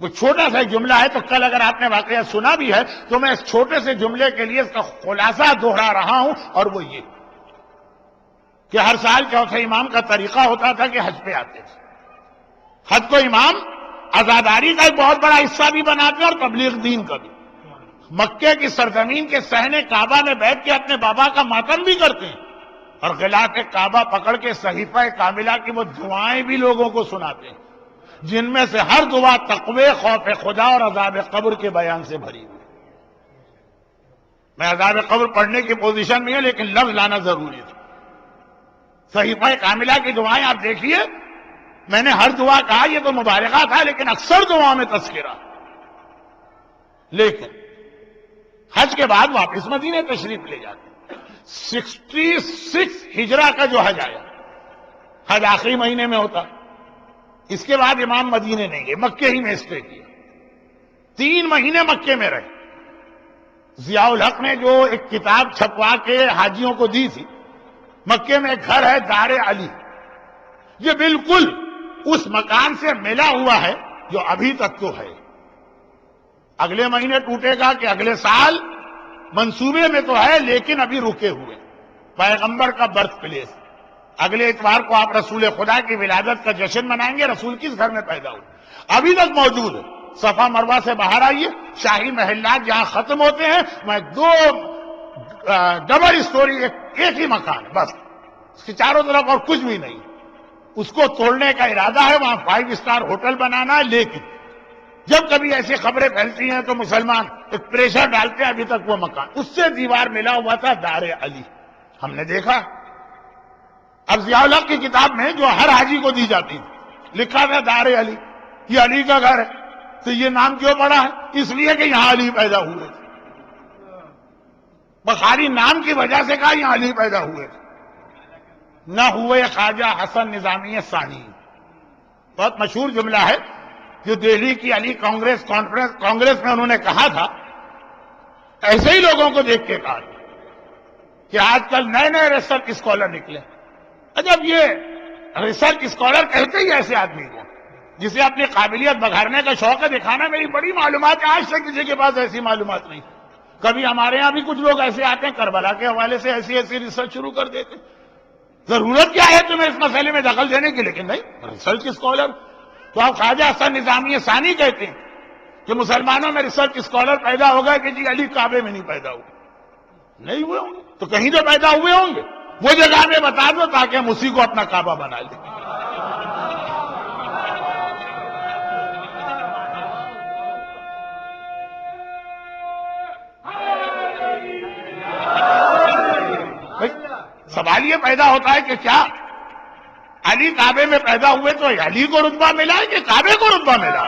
وہ چھوٹا سا جملہ ہے، تو کل اگر آپ نے واقعہ سنا بھی ہے تو میں اس چھوٹے سے جملے کے لیے اس کا خلاصہ دوہرا رہا ہوں، اور وہ یہ کہ ہر سال چوتھے امام کا طریقہ ہوتا تھا کہ حج پہ آتے تھے۔ حج کو امام عزاداری کا ایک بہت بڑا حصہ بھی بناتے ہیں اور تبلیغ دین کا بھی۔ مکے کی سرزمین کے صحن کعبہ میں بیٹھ کے اپنے بابا کا ماتم بھی کرتے ہیں، اور غلاف کعبہ پکڑ کے صحیفہ کاملہ کی وہ دعائیں بھی لوگوں کو سناتے ہیں، جن میں سے ہر دعا تقوی، خوف خدا اور عذاب قبر کے بیان سے بھری ہوئی۔ میں عذاب قبر پڑھنے کی پوزیشن میں ہوں، لیکن لفظ لانا ضروری تھا۔ صحیفہ کاملہ کی دعائیں آپ دیکھیے، میں نے ہر دعا کہا یہ تو مبارکہ تھا، لیکن اکثر دعا میں تذکرہ۔ لیکن حج کے بعد واپس مدینے تشریف لے جاتے ہیں۔ 66 ہجرہ کا جو حج آیا، حج آخری مہینے میں ہوتا، اس کے بعد امام مدینے نہیں گئے، مکے ہی میں اسٹے کیا، 3 مہینے مکے میں رہے۔ ضیاء الحق نے جو ایک کتاب چھپوا کے حاجیوں کو دی تھی، مکے میں ایک گھر ہے دار علی، یہ بالکل اس مکان سے ملا ہوا ہے جو ابھی تک تو ہے۔ اگلے مہینے ٹوٹے گا کہ اگلے سال، منصوبے میں تو ہے لیکن ابھی رکے ہوئے۔ پیغمبر کا برتھ پلیس، اگلے اتوار کو آپ رسول خدا کی ولادت کا جشن منائیں گے۔ رسول کس گھر میں پیدا ہوئے؟ ابھی تک موجود ہے۔ صفا مروہ سے باہر آئیے، شاہی محلات جہاں ختم ہوتے ہیں، میں 2 ڈبل اسٹوری ایک ہی مکان ہے، بس اس کے چاروں طرف اور کچھ بھی نہیں۔ اس کو توڑنے کا ارادہ ہے، وہاں 5 اسٹار ہوٹل بنانا ہے، لیکن جب کبھی ایسی خبریں پھیلتی ہیں تو مسلمان ایک پریشر ڈالتے ہیں، ابھی تک وہ مکان اس سے دیوار ملا ہوا تھا دار علی، ہم نے دیکھا۔ اب ضیاء الحق کی کتاب میں جو ہر حاجی کو دی جاتی تھی لکھا تھا دار علی، یہ علی کا گھر ہے، تو یہ نام کیوں پڑا ہے؟ اس لیے کہ یہاں علی پیدا ہوئے تھے، بخاری نام کی وجہ سے کہا یہاں علی پیدا ہوئے تھے، نہ ہوئے خواجہ حسن نظامی ثانی۔ بہت مشہور جملہ ہے جو دہلی کی علی کانگریس میں انہوں نے کہا تھا، ایسے ہی لوگوں کو دیکھ کے کہا کہ آج کل نئے نئے ریسرچ اسکالر نکلے۔ جب یہ ریسرچ اسکالر کہتے ہی ایسے آدمی کو جسے اپنی قابلیت بگھارنے کا شوق ہے، دکھانا میری بڑی معلومات ہے، آج تک کسی کے پاس ایسی معلومات نہیں۔ کبھی ہمارے ہاں بھی کچھ لوگ ایسے آتے ہیں کربلا کے حوالے سے ایسی ریسرچ شروع کر دیتے، ضرورت کیا ہے تمہیں اس مسئلے میں دخل دینے کی؟ لیکن نہیں، ریسرچ اسکالر تو آپ خواجہ حسن نظامی ثانی کہتے ہیں کہ مسلمانوں میں ریسرچ اسکالر پیدا ہوگا کہ جی علی کعبے میں نہیں پیدا ہوئے، نہیں ہوئے ہوں گے تو کہیں تو پیدا ہوئے ہوں گے، وہ جگہ میں بتا دو تاکہ ہم اسی کو اپنا کعبہ بنا لیں۔ سوال یہ پیدا ہوتا ہے کہ کیا علی کعبے میں پیدا ہوئے تو علی کو رتبہ ملا ہے کہ کعبے کو رتبہ ملا؟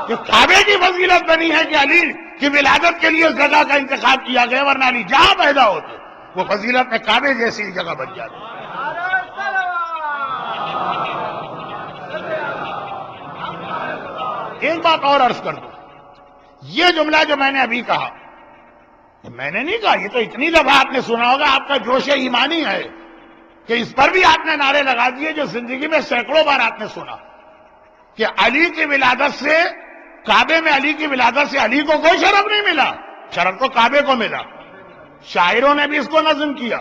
کہ کعبے کی فضیلت بنی ہے کہ علی کی ولادت کے لیے اس جگہ کا انتخاب کیا گیا، ورنہ علی جہاں پیدا ہوتے وہ فضیلت میں کعبے جیسی جگہ بن جاتی۔ ایک بات اور عرض کر دوں، یہ جملہ جو میں نے ابھی کہا، میں نے نہیں کہا، یہ تو اتنی دفعہ آپ نے سنا ہوگا، آپ کا جوش ایمانی ہے کہ اس پر بھی آپ نے نعرے لگا دیے جو زندگی میں سینکڑوں بار آپ نے سنا کہ علی کی ولادت سے، کعبے میں علی کی ولادت سے علی کو کوئی شرف نہیں ملا، شرف تو کعبے کو ملا۔ شاعروں نے بھی اس کو نظم کیا،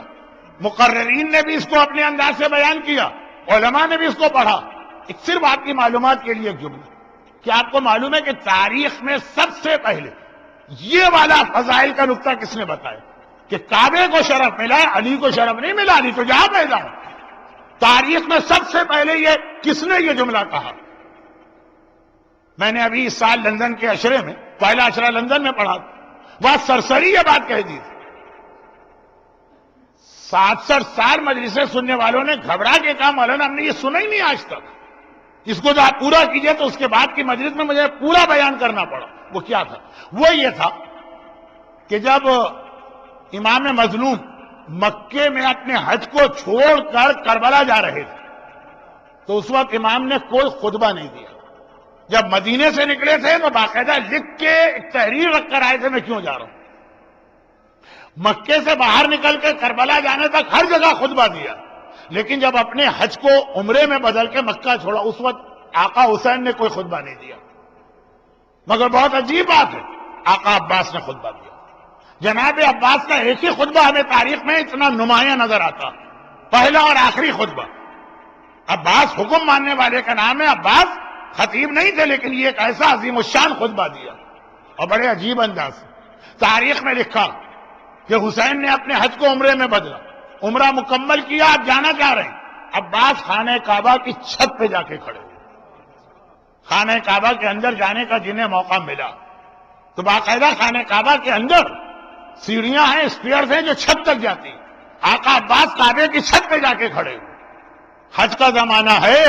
مقررین نے بھی اس کو اپنے انداز سے بیان کیا، علماء نے بھی اس کو پڑھا۔ ایک صرف آپ کی معلومات کے لیے ایک جملہ کہ آپ کو معلوم ہے کہ تاریخ میں سب سے پہلے یہ والا فضائل کا نقطہ کس نے بتایا کہ کعبے کو شرف ملا، علی کو شرف نہیں ملا، علی تو جہاں پیدا ہو۔ تاریخ میں سب سے پہلے یہ کس نے یہ جملہ کہا؟ میں نے ابھی اس سال لندن کے عشرے میں، پہلا عشرہ لندن میں پڑھا، وہاں سرسری یہ بات کہہ دی تھی۔ 67 سال مجلسیں سننے والوں نے گھبرا کے کہا مولانا ہم نے یہ سنا ہی نہیں آج تک، اس کو جو آپ پورا کیجئے، تو اس کے بعد کی مجلس میں مجھے پورا بیان کرنا پڑا۔ وہ کیا تھا؟ وہ یہ تھا کہ جب امام مظلوم مکے میں اپنے حج کو چھوڑ کر کربلا جا رہے تھے تو اس وقت امام نے کوئی خطبہ نہیں دیا۔ جب مدینے سے نکلے تھے تو باقاعدہ لکھ کے ایک تحریر رکھ کر آئے تھے میں کیوں جا رہا ہوں۔ مکے سے باہر نکل کے کربلا جانے تک ہر جگہ خطبہ دیا، لیکن جب اپنے حج کو عمرے میں بدل کے مکہ چھوڑا اس وقت آقا حسین نے کوئی خطبہ نہیں دیا۔ مگر بہت عجیب بات ہے، آقا عباس نے خطبہ دیا۔ جناب عباس کا ایک ہی خطبہ ہمیں تاریخ میں اتنا نمایاں نظر آتا، پہلا اور آخری خطبہ۔ عباس حکم ماننے والے کا نام ہے، عباس خطیب نہیں تھے، لیکن یہ ایک ایسا عظیم الشان خطبہ دیا اور بڑے عجیب انداز سے۔ تاریخ میں لکھا کہ حسین نے اپنے حج کو عمرے میں بدلا، عمرہ مکمل کیا، آپ جانا چاہ رہے ہیں، عباس خانہ کعبہ کی چھت پہ جا کے کھڑے ہوئے۔ خانہ کعبہ کے اندر جانے کا جنہیں موقع ملا تو باقاعدہ خانہ کعبہ کے اندر سیڑھیاں ہیں، اسٹیئرز ہیں جو چھت تک جاتی، آقا عباس کعبے کی چھت پہ جا کے کھڑے ہوئے۔ حج کا زمانہ ہے،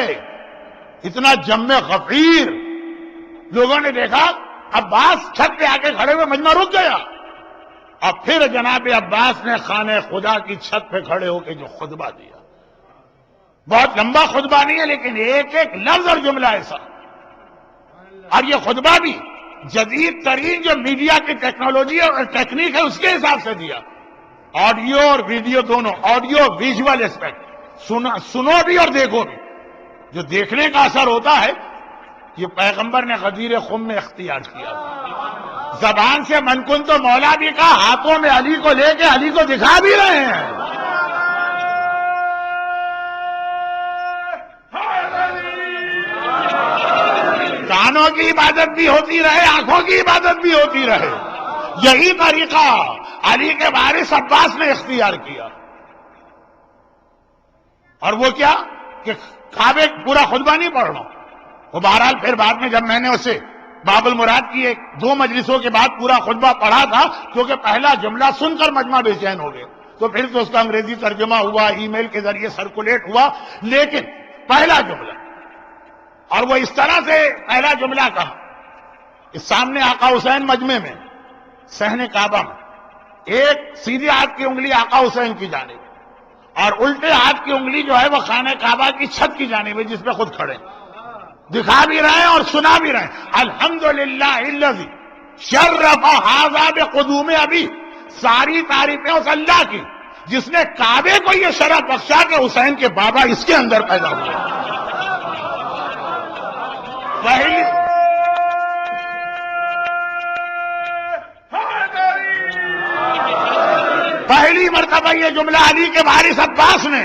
اتنا جم غفیر، لوگوں نے دیکھا عباس چھت پہ آ کے کھڑے ہوئے، مجمع رک گیا۔ اور پھر جناب عباس نے خانہ خدا کی چھت پہ کھڑے ہو کے جو خطبہ دیا، بہت لمبا خطبہ نہیں ہے لیکن ایک ایک لفظ اور جملہ ایسا، اور یہ خطبہ بھی جدید ترین جو میڈیا کی ٹیکنالوجی اور ٹیکنیک ہے اس کے حساب سے دیا، آڈیو اور ویڈیو دونوں، آڈیو ویژول اسپیکٹ، سنو بھی اور دیکھو بھی۔ جو دیکھنے کا اثر ہوتا ہے یہ پیغمبر نے غدیر خم میں اختیار کیا تھا۔ زبان سے منکن تو مولا بھی کہا، ہاتھوں میں علی کو لے کے علی کو دکھا بھی رہے ہیں۔ کانوں کی عبادت بھی ہوتی رہے، آنکھوں کی عبادت بھی ہوتی رہے، یہی طریقہ علی کے وارث عباس نے اختیار کیا۔ اور وہ کیا کہ کعبے پورا خطبہ نہیں پڑھ رہا ہوں، وہ بہرحال پھر بعد میں جب میں نے اسے باب المراد کی 2 مجلسوں کے بعد پورا خطبہ پڑھا تھا، کیونکہ پہلا جملہ سن کر مجمع بے چین ہو گئے، تو پھر تو اس کا انگریزی ترجمہ ہوا، ای میل کے ذریعے سرکولیٹ ہوا، لیکن پہلا جملہ، اور وہ اس طرح سے پہلا جملہ کہا، اس سامنے آقا حسین مجمع میں صحن کعبہ میں، ایک سیدھی ہاتھ کی انگلی آقا حسین کی جانب اور الٹے ہاتھ کی انگلی جو ہے وہ خانہ کعبہ کی چھت کی جانب ہے جس پہ خود کھڑے ہیں، دکھا بھی رہے ہیں اور سنا بھی رہے ہیں، الحمدللہ الذی شرف ھذا بقدوم ابی، ساری تعریفیں اس اللہ کی جس نے کعبے کو یہ شرف بخشا کہ حسین کے بابا اس کے اندر پیدا ہوئے۔ پہلی مرتبہ یہ جملہ علی کے وارث عباس نے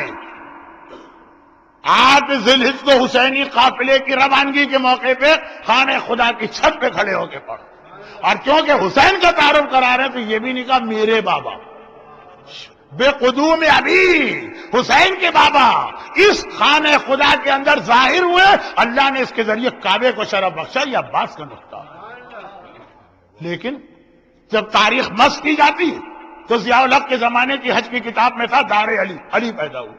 8 ذی الحجہ کو حسینی قافلے کی روانگی کے موقع پہ خانہ خدا کی چھت پہ کھڑے ہو کے پڑھا، اور کیونکہ حسین کا تعارف کرا رہے تو یہ بھی نہیں کہا میرے بابا، بے قدوم ابی، حسین کے بابا اس خانہ خدا کے اندر ظاہر ہوئے، اللہ نے اس کے ذریعے کعبے کو شرف بخشا، یہ عباس کا نقطہ۔ لیکن جب تاریخ مس کی جاتی تو ضیاء الحق کے زمانے کی حج کی کتاب میں تھا دار علی، علی پیدا ہوا،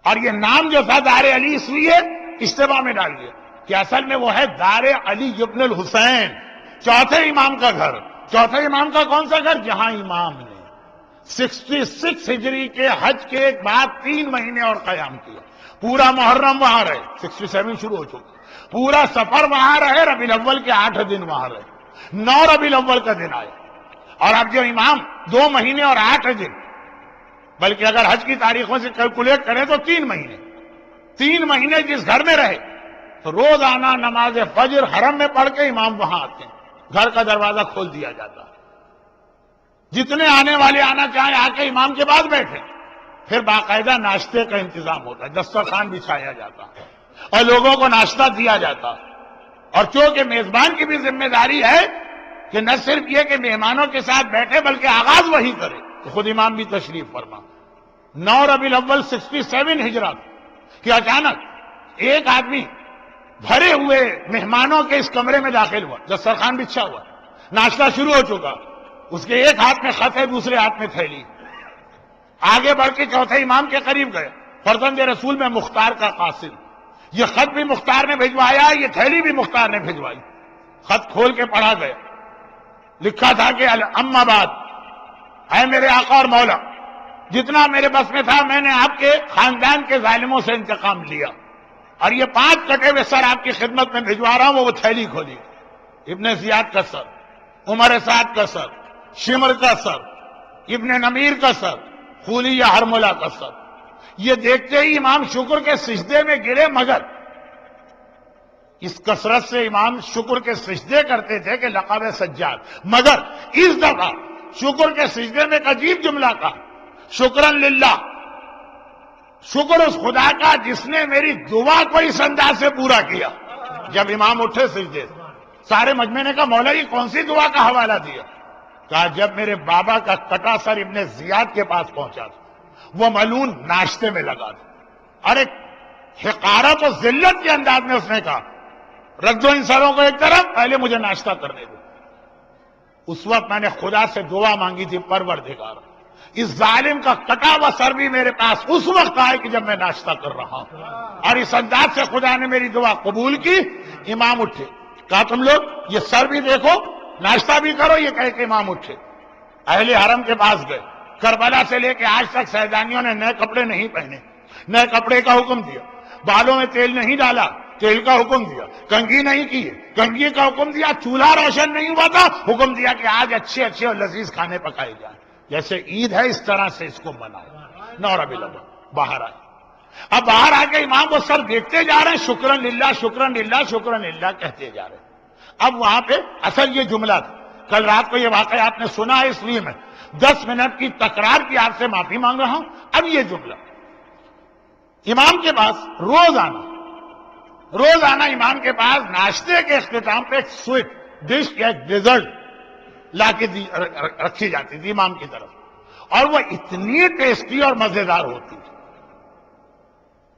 اور یہ نام جو تھا دار علی اس لیے اشتباہ میں ڈال دیا کہ اصل میں وہ ہے دار علی ابن الحسین، چوتھے امام کا گھر۔ چوتھے امام کا کون سا گھر؟ جہاں امام نے 66 ہجری کے حج کے بعد 3 مہینے اور قیام کیا، پورا محرم وہاں رہے، 67 شروع ہو چکا، پورا سفر وہاں رہے، ربیع الاول کے 8 دن وہاں رہے، 9 ربیع الاول کا دن آیا، اور اب جو امام 2 مہینے اور 8 دن، بلکہ اگر حج کی تاریخوں سے کیلکولیٹ کریں تو 3 مہینے، 3 مہینے جس گھر میں رہے تو روزانہ نماز فجر حرم میں پڑھ کے امام وہاں آتے ہیں، گھر کا دروازہ کھول دیا جاتا، جتنے آنے والے آنا چاہیں آ کے امام کے بعد بیٹھے، پھر باقاعدہ ناشتے کا انتظام ہوتا ہے، دسترخوان بچھایا جاتا اور لوگوں کو ناشتہ دیا جاتا، اور چونکہ میزبان کی بھی ذمہ داری ہے کہ نہ صرف یہ کہ مہمانوں کے ساتھ بیٹھے بلکہ آغاز وہی کرے، تو خود امام بھی تشریف فرما۔ 9 ربیع الاول 67 ہجرت کہ اچانک ایک آدمی بھرے ہوئے مہمانوں کے اس کمرے میں داخل ہوا، دسترخوان بچھا ہوا، ناشتہ شروع ہو چکا، اس کے ایک ہاتھ میں خط ہے، دوسرے ہاتھ میں تھیلی، آگے بڑھ کے چوتھے امام کے قریب گئے، فرزند رسول میں مختار کا قاصد، یہ خط بھی مختار نے بھجوایا، یہ تھیلی بھی مختار نے بھجوائی، خط کھول کے پڑھا گیا، لکھا تھا کہ اما بعد، اے میرے آقا اور مولا، جتنا میرے بس میں تھا میں نے آپ کے خاندان کے ظالموں سے انتقام لیا، اور یہ 5 کٹے ہوئے سر آپ کی خدمت میں بھجوا رہا ہوں، وہ تھیلی کھولی، ابن زیاد کا سر، عمر سعد کا سر، شمر کا سر، ابن نمیر کا سر، خولی یا ہرملہ کا سر، یہ دیکھتے ہی امام شکر کے سجدے میں گرے، مگر اس کثرت سے امام شکر کے سجدے کرتے تھے کہ لقب سجاد، مگر اس دفعہ شکر کے سجدے میں ایک عجیب جملہ کہا، شکرن للہ، شکر اس خدا کا جس نے میری دعا کو اس انداز سے پورا کیا۔ جب امام اٹھے سجدے سے، سارے مجمع نے کہا مولا یہ کون سی دعا کا حوالہ دیا؟ کہا جب میرے بابا کا کٹا سر ابن زیاد کے پاس پہنچا تھا، وہ ملعون ناشتے میں لگا تھا، اور ایک حقارت و ذلت کے انداز میں اس نے کہا رکھ دو ان سروں کو ایک طرف، پہلے مجھے ناشتہ کرنے دو۔ اس وقت میں نے خدا سے دعا مانگی تھی، پروردگار اس ظالم کا کٹا ہوا سر بھی میرے پاس اس وقت آئے کہ جب میں ناشتہ کر رہا ہوں، اور اس انداز سے خدا نے میری دعا قبول کی۔ امام اٹھے، کہا تم لوگ یہ سر بھی دیکھو، ناشتہ بھی کرو، یہ کہہ کے امام اٹھے، اہل حرم کے پاس گئے، کربلا سے لے کے آج تک سیدانیوں نے نئے کپڑے نہیں پہنے، نئے کپڑے کا حکم دیا، بالوں میں تیل نہیں ڈالا، تیل کا حکم دیا، کنگھی نہیں کی، کنگھی کا حکم دیا، چولہا روشن نہیں ہوا تھا، حکم دیا کہ آج اچھے اچھے اور لذیذ کھانے پکائے جائیں، جیسے عید ہے اس طرح سے اس کو مناؤ۔ 9 ربیع الاول باہر آئے، اب باہر آ کے امام وہ سر دیکھتے جا رہے ہیں، شکرن للہ شکرن للہ شکرن للہ کہتے جا رہے ہیں۔ اب وہاں پہ اصل یہ جملہ تھا، کل رات کو یہ واقعہ آپ نے سنا ہے، اس لیے میں 10 منٹ کی تکرار کی آپ سے معافی مانگ رہا ہوں۔ اب یہ جملہ امام کے پاس روزانہ امام کے پاس ناشتے کے اختتام پہ ایک سویٹ ڈش یا ایک ڈیزرٹ لا کے رکھی جاتی تھی امام کی طرف، اور وہ اتنی ٹیسٹی اور مزیدار ہوتی تھی،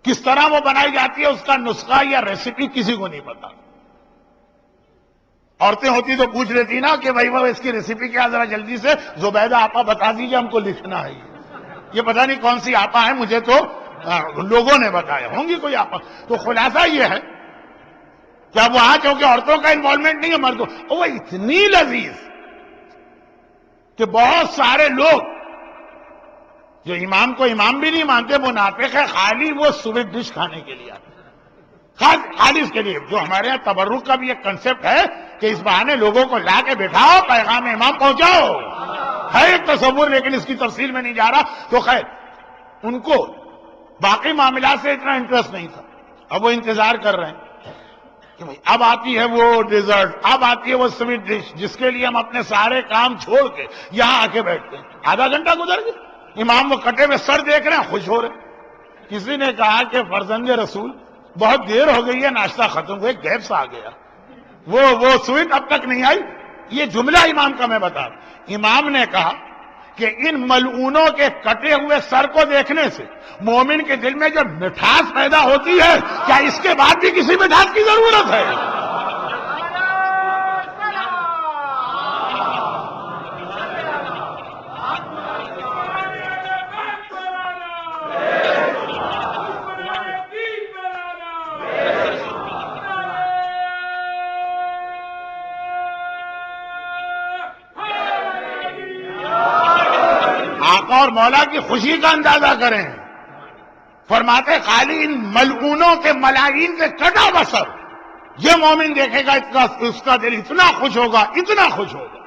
کس طرح وہ بنائی جاتی ہے اس کا نسخہ یا ریسیپی کسی کو نہیں پتا، عورتیں ہوتی تو پوچھ لیتی نا کہ بھائی وہ اس کی ریسیپی کیا، ذرا جلدی سے زبیدہ آپا بتا دیجیے، ہم کو لکھنا ہے یہ پتہ نہیں کون سی آپا ہے، مجھے تو لوگوں نے بتایا، ہوں گی کوئی آپا۔ تو خلاصہ یہ ہے کہ اب وہاں چونکہ عورتوں کا انوالومنٹ نہیں ہے، مردوں، وہ اتنی لذیذ کہ بہت سارے لوگ جو امام کو امام بھی نہیں مانتے، منافق ہے، خالی وہ سویٹ ڈش کھانے کے لیے آتے، خالی اس کے لیے۔ جو ہمارے یہاں تبرک کا بھی ایک کنسپٹ ہے کہ اس بہانے لوگوں کو لا کے بٹھاؤ، پیغام امام پہنچاؤ، ہے ایک تصور، لیکن اس کی تفصیل میں نہیں جا رہا۔ تو خیر، ان کو باقی معاملات سے اتنا انٹرسٹ نہیں تھا، اب وہ انتظار کر رہے ہیں کہ بھئی اب آتی ہے وہ ڈیزرٹ، اب آتی ہے وہ سویٹ ڈش جس کے لیے ہم اپنے سارے کام چھوڑ کے یہاں آ کے بیٹھتے ہیں۔ آدھا گھنٹہ گزر گیا، امام وہ کٹے ہوئے سر دیکھ رہے ہیں، خوش ہو رہے ہیں۔ کسی نے کہا کہ فرزند رسول بہت دیر ہو گئی ہے، ناشتہ ختم ہوئے، گیپ سا آ گیا، وہ سویٹ اب تک نہیں آئی۔ یہ جملہ امام کا میں بتا رہا، امام نے کہا کہ ان ملعونوں کے کٹے ہوئے سر کو دیکھنے سے مومن کے دل میں جو مٹھاس پیدا ہوتی ہے، کیا اس کے بعد بھی کسی مٹھاس کی ضرورت ہے؟ آقا اور مولا کی خوشی کا اندازہ کریں، فرماتے خالی ان ملعونوں کے ملاعین سے کٹا بسر یہ مومن دیکھے گا، اس کا دل اتنا خوش ہوگا، اتنا خوش ہوگا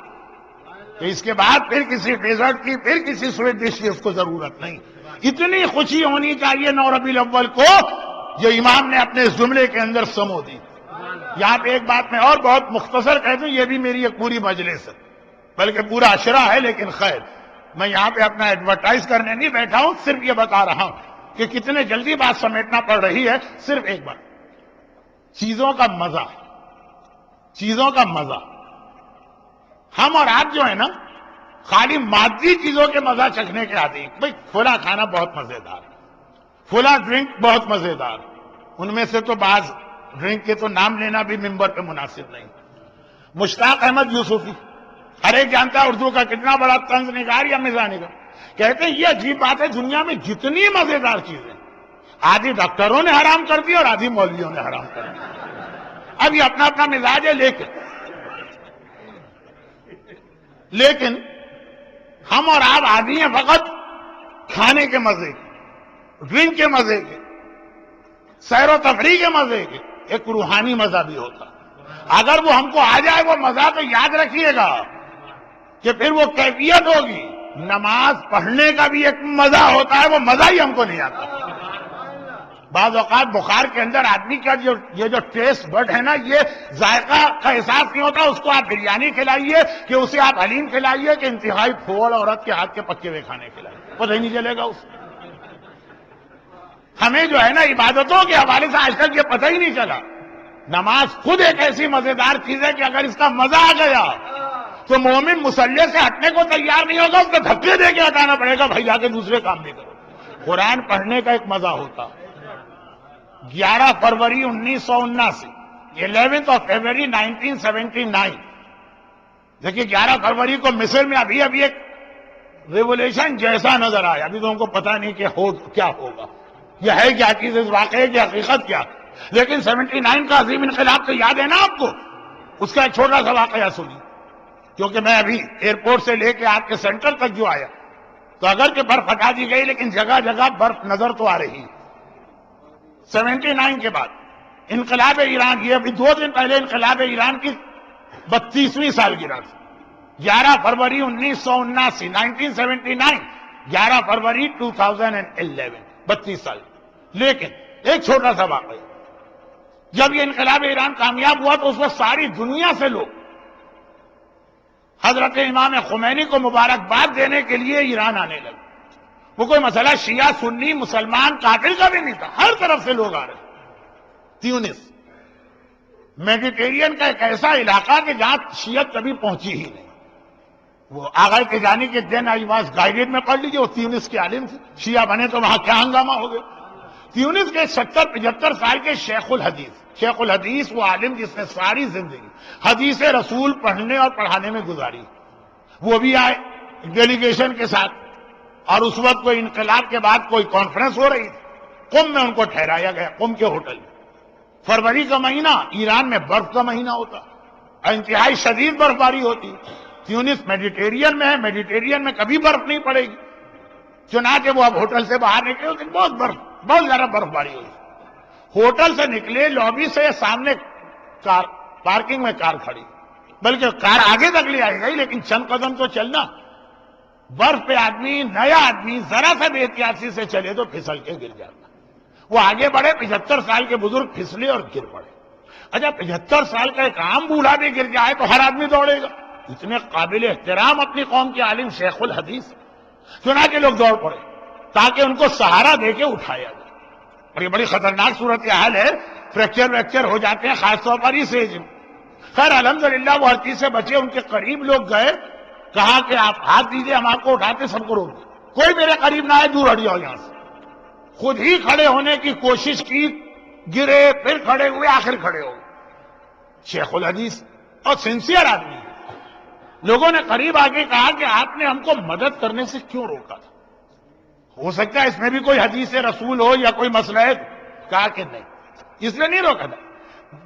کہ اس کے بعد پھر کسی ڈیزرٹ کی، پھر کسی سویٹ ڈش کی اس کو ضرورت نہیں۔ اتنی خوشی ہونی چاہیے 9 ربیع الاول کو، جو امام نے اپنے اس جملے کے اندر سمو دی۔ یہاں پہ ایک بات میں اور بہت مختصر کہہ دوں، یہ بھی میری ایک پوری مجلس ہے، بلکہ پورا عشرہ ہے، لیکن خیر میں یہاں پہ اپنا ایڈورٹائز کرنے نہیں بیٹھا ہوں، صرف یہ بتا رہا ہوں کہ کتنے جلدی بات سمیٹنا پڑ رہی ہے۔ صرف ایک بات، چیزوں کا مزہ، چیزوں کا مزہ، ہم اور آپ جو ہے نا خالی مادی چیزوں کے مزہ چکھنے کے عادی ہیں۔ بھئی فلاں کھانا بہت مزیدار، فلاں ڈرنک بہت مزیدار، ان میں سے تو بعض ڈرنک کے تو نام لینا بھی ممبر پہ مناسب نہیں۔ مشتاق احمد یوسفی، ہر ایک جانتا ہے اردو کا کتنا بڑا طنز نگار یا مزاح نگار، کہتے ہیں یہ عجیب بات ہے، دنیا میں جتنی مزیدار چیزیں آدھی ڈاکٹروں نے حرام کر دی اور آدھی مولویوں نے حرام کر دی۔ اب یہ اپنا اپنا مزاج ہے، لیکن ہم اور آپ عادی ہیں فقط کھانے کے مزے کے، ڈرنک کے مزے کے، سیر و تفریح کے مزے کے۔ ایک روحانی مزہ بھی ہوتا، اگر وہ ہم کو آ جائے وہ مزہ، تو یاد رکھیے گا کہ پھر وہ کیفیت ہوگی۔ نماز پڑھنے کا بھی ایک مزہ ہوتا ہے، وہ مزہ ہی ہم کو نہیں آتا۔ بعض اوقات بخار کے اندر آدمی کا یہ جو ٹیسٹ بڈ ہے نا، یہ ذائقہ کا احساس نہیں ہوتا۔ اس کو آپ بریانی کھلائیے کہ اسے آپ حلیم کھلائیے کہ انتہائی پھول عورت کے ہاتھ کے پکے ہوئے کھانے کھلائیے، پتہ ہی نہیں چلے گا اس۔ ہمیں جو ہے نا عبادتوں کے حوالے سے آج تک یہ پتہ ہی نہیں چلا۔ نماز خود ایک ایسی مزیدار چیز ہے کہ اگر اس کا مزہ آ گیا تو مومن مصلی سے ہٹنے کو تیار نہیں ہوگا، اس کو دھکے دے کے ہٹانا پڑے گا، بھائی جا کے دوسرے کام بھی کرو۔ قرآن پڑھنے کا ایک مزہ ہوتا۔ 11 فروری 1979، 11 فروری 1979، دیکھیے 11 فروری کو مصر میں ابھی ایک ریولیوشن جیسا نظر آیا۔ ابھی تو ہم کو پتہ نہیں کہ کیا ہوگا، یہ ہے کیا چیز، اس واقعے کی حقیقت کیا، لیکن 79 کا عظیم انقلاب تو یاد ہے نا آپ کو۔ اس کا ایک چھوٹا سا واقعہ سنی، کیونکہ میں ابھی ایئرپورٹ سے لے کے آپ کے سینٹر تک جو آیا تو اگر کہ برف ہٹا دی گئی لیکن جگہ جگہ برف نظر تو آ رہی۔ 79 کے بعد انقلاب ایران، یہ ابھی 2 دن پہلے انقلاب ایران کی 32ویں سالگرہ تھی۔ 11 فروری 1979، 1979، 11 فروری 2011، 32 سال۔ لیکن ایک چھوٹا سا واقعہ، جب یہ انقلاب ایران کامیاب ہوا تو اس وقت ساری دنیا سے لوگ حضرت امام خمینی کو مبارکباد دینے کے لیے ایران آنے لگے۔ وہ کوئی مسئلہ شیعہ سنی مسلمان قاتل کا بھی نہیں تھا، ہر طرف سے لوگ آ رہے۔ تیونس میڈیٹیرین کا ایک ایسا علاقہ کہ جہاں شیعت کبھی پہنچی ہی نہیں۔ وہ آغا تجانی کے دین آئی واز گائیڈڈ میں پڑھ لیجیے، وہ تیونس کے عالم تھے، شیعہ بنے تو وہاں کیا ہنگامہ ہو گیا۔ تیونس کے 70-75 سال کے شیخ الحدیث، شیخ الحدیث وہ عالم جس نے ساری زندگی حدیث رسول پڑھنے اور پڑھانے میں گزاری. وہ بھی آئے ڈیلیگیشن کے ساتھ، اور اس وقت کوئی انقلاب کے بعد کوئی کانفرنس ہو رہی تھی، قم میں ان کو ٹھہرایا گیا، قم کے ہوٹل میں. فروری کا مہینہ ایران میں برف کا مہینہ ہوتا، انتہائی شدید برف باری ہوتی. تیونس میڈیٹیرین میں ہے، میڈیٹیرین میں کبھی برف نہیں پڑے گی. چنانچہ وہ اب ہوٹل سے باہر نکلے، اس دن بہت زیادہ برف باری ہوئی. ہوٹل سے نکلے، لابی سے سامنے کار، پارکنگ میں کار کھڑی، بلکہ کار آگے تک لے آئی گئی، لیکن چند قدم تو چلنا. برف پہ آدمی، نیا آدمی ذرا سا بے احتیاطی سے چلے تو پھسل کے گر جاتا. وہ آگے بڑھے، 75 سال کے بزرگ پھسلے اور گر پڑے. اچھا 75 سال کا ایک عام بوڑھا بھی گر جائے تو ہر آدمی دوڑے گا. اتنے قابل احترام اپنی قوم کے عالم شیخ الحدیث، چنانچہ لوگ دوڑ پڑے تاکہ ان کو سہارا دے کے اٹھایا جائے. اور یہ بڑی خطرناک صورتحال ہے، فریکچر ویکچر ہو جاتے ہیں خاص طور پر اس ایج میں. خیر الحمدللہ وہ ہر چیز سے بچے. ان کے قریب لوگ گئے، کہا کہ آپ ہاتھ دیجئے، ہم آپ کو اٹھاتے، سب کو روک دیں، کوئی میرے قریب نہ آئے، دور ہٹ جاؤ یہاں سے. خود ہی کھڑے ہونے کی کوشش کی، گرے، پھر کھڑے ہوئے، آخر کھڑے ہو. شیخ الحدیث اور سنسیئر آدمی. لوگوں نے قریب آ کے کہا کہ آپ نے ہم کو مدد کرنے سے کیوں روکا تھا؟ ہو سکتا ہے اس میں بھی کوئی حدیث رسول ہو یا کوئی مسئلہ ہے. کہا کہ نہیں، اس لیے نہیں روکا تھا،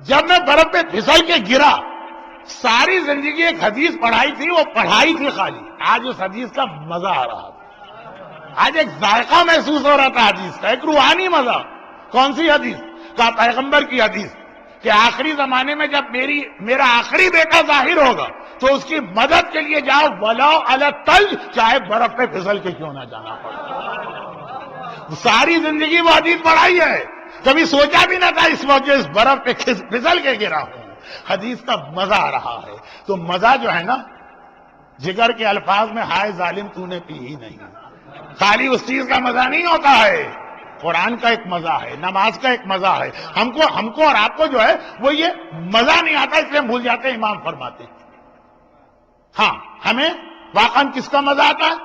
جب میں برف پہ پھسل کے گرا، ساری زندگی ایک حدیث پڑھائی تھی، وہ پڑھائی تھی خالی. آج اس حدیث کا مزہ آ رہا تھا، آج ایک ذائقہ محسوس ہو رہا تھا حدیث کا، ایک روحانی مزہ. کون سی حدیث؟ کہا پیغمبر کی حدیث کہ آخری زمانے میں جب میرا آخری بیٹا ظاہر ہوگا تو اس کی مدد کے لیے جاؤ، وَلَوْ عَلَى التَّلْجِ، چاہے برف پہ پھسل کے کیوں نہ جانا پڑے. ساری زندگی وہ حدیث پڑھائی ہے، کبھی سوچا بھی نہ تھا اس وقت اس برف پہ پھسل کے گرا ہوں. حدیث کا مزہ آ رہا ہے. تو مزہ جو ہے نا، جگر کے الفاظ میں ہائے ظالم تو نے پی ہی نہیں. خالی اس چیز کا مزہ نہیں ہوتا ہے، قرآن کا ایک مزہ ہے، نماز کا ایک مزہ ہے. ہم کو اور آپ کو جو ہے وہ یہ مزہ نہیں آتا، اس لیے ہم بھول جاتے ہیں. امام فرماتے ہیں ہاں ہمیں واقعاً کس کا مزہ آتا ہے؟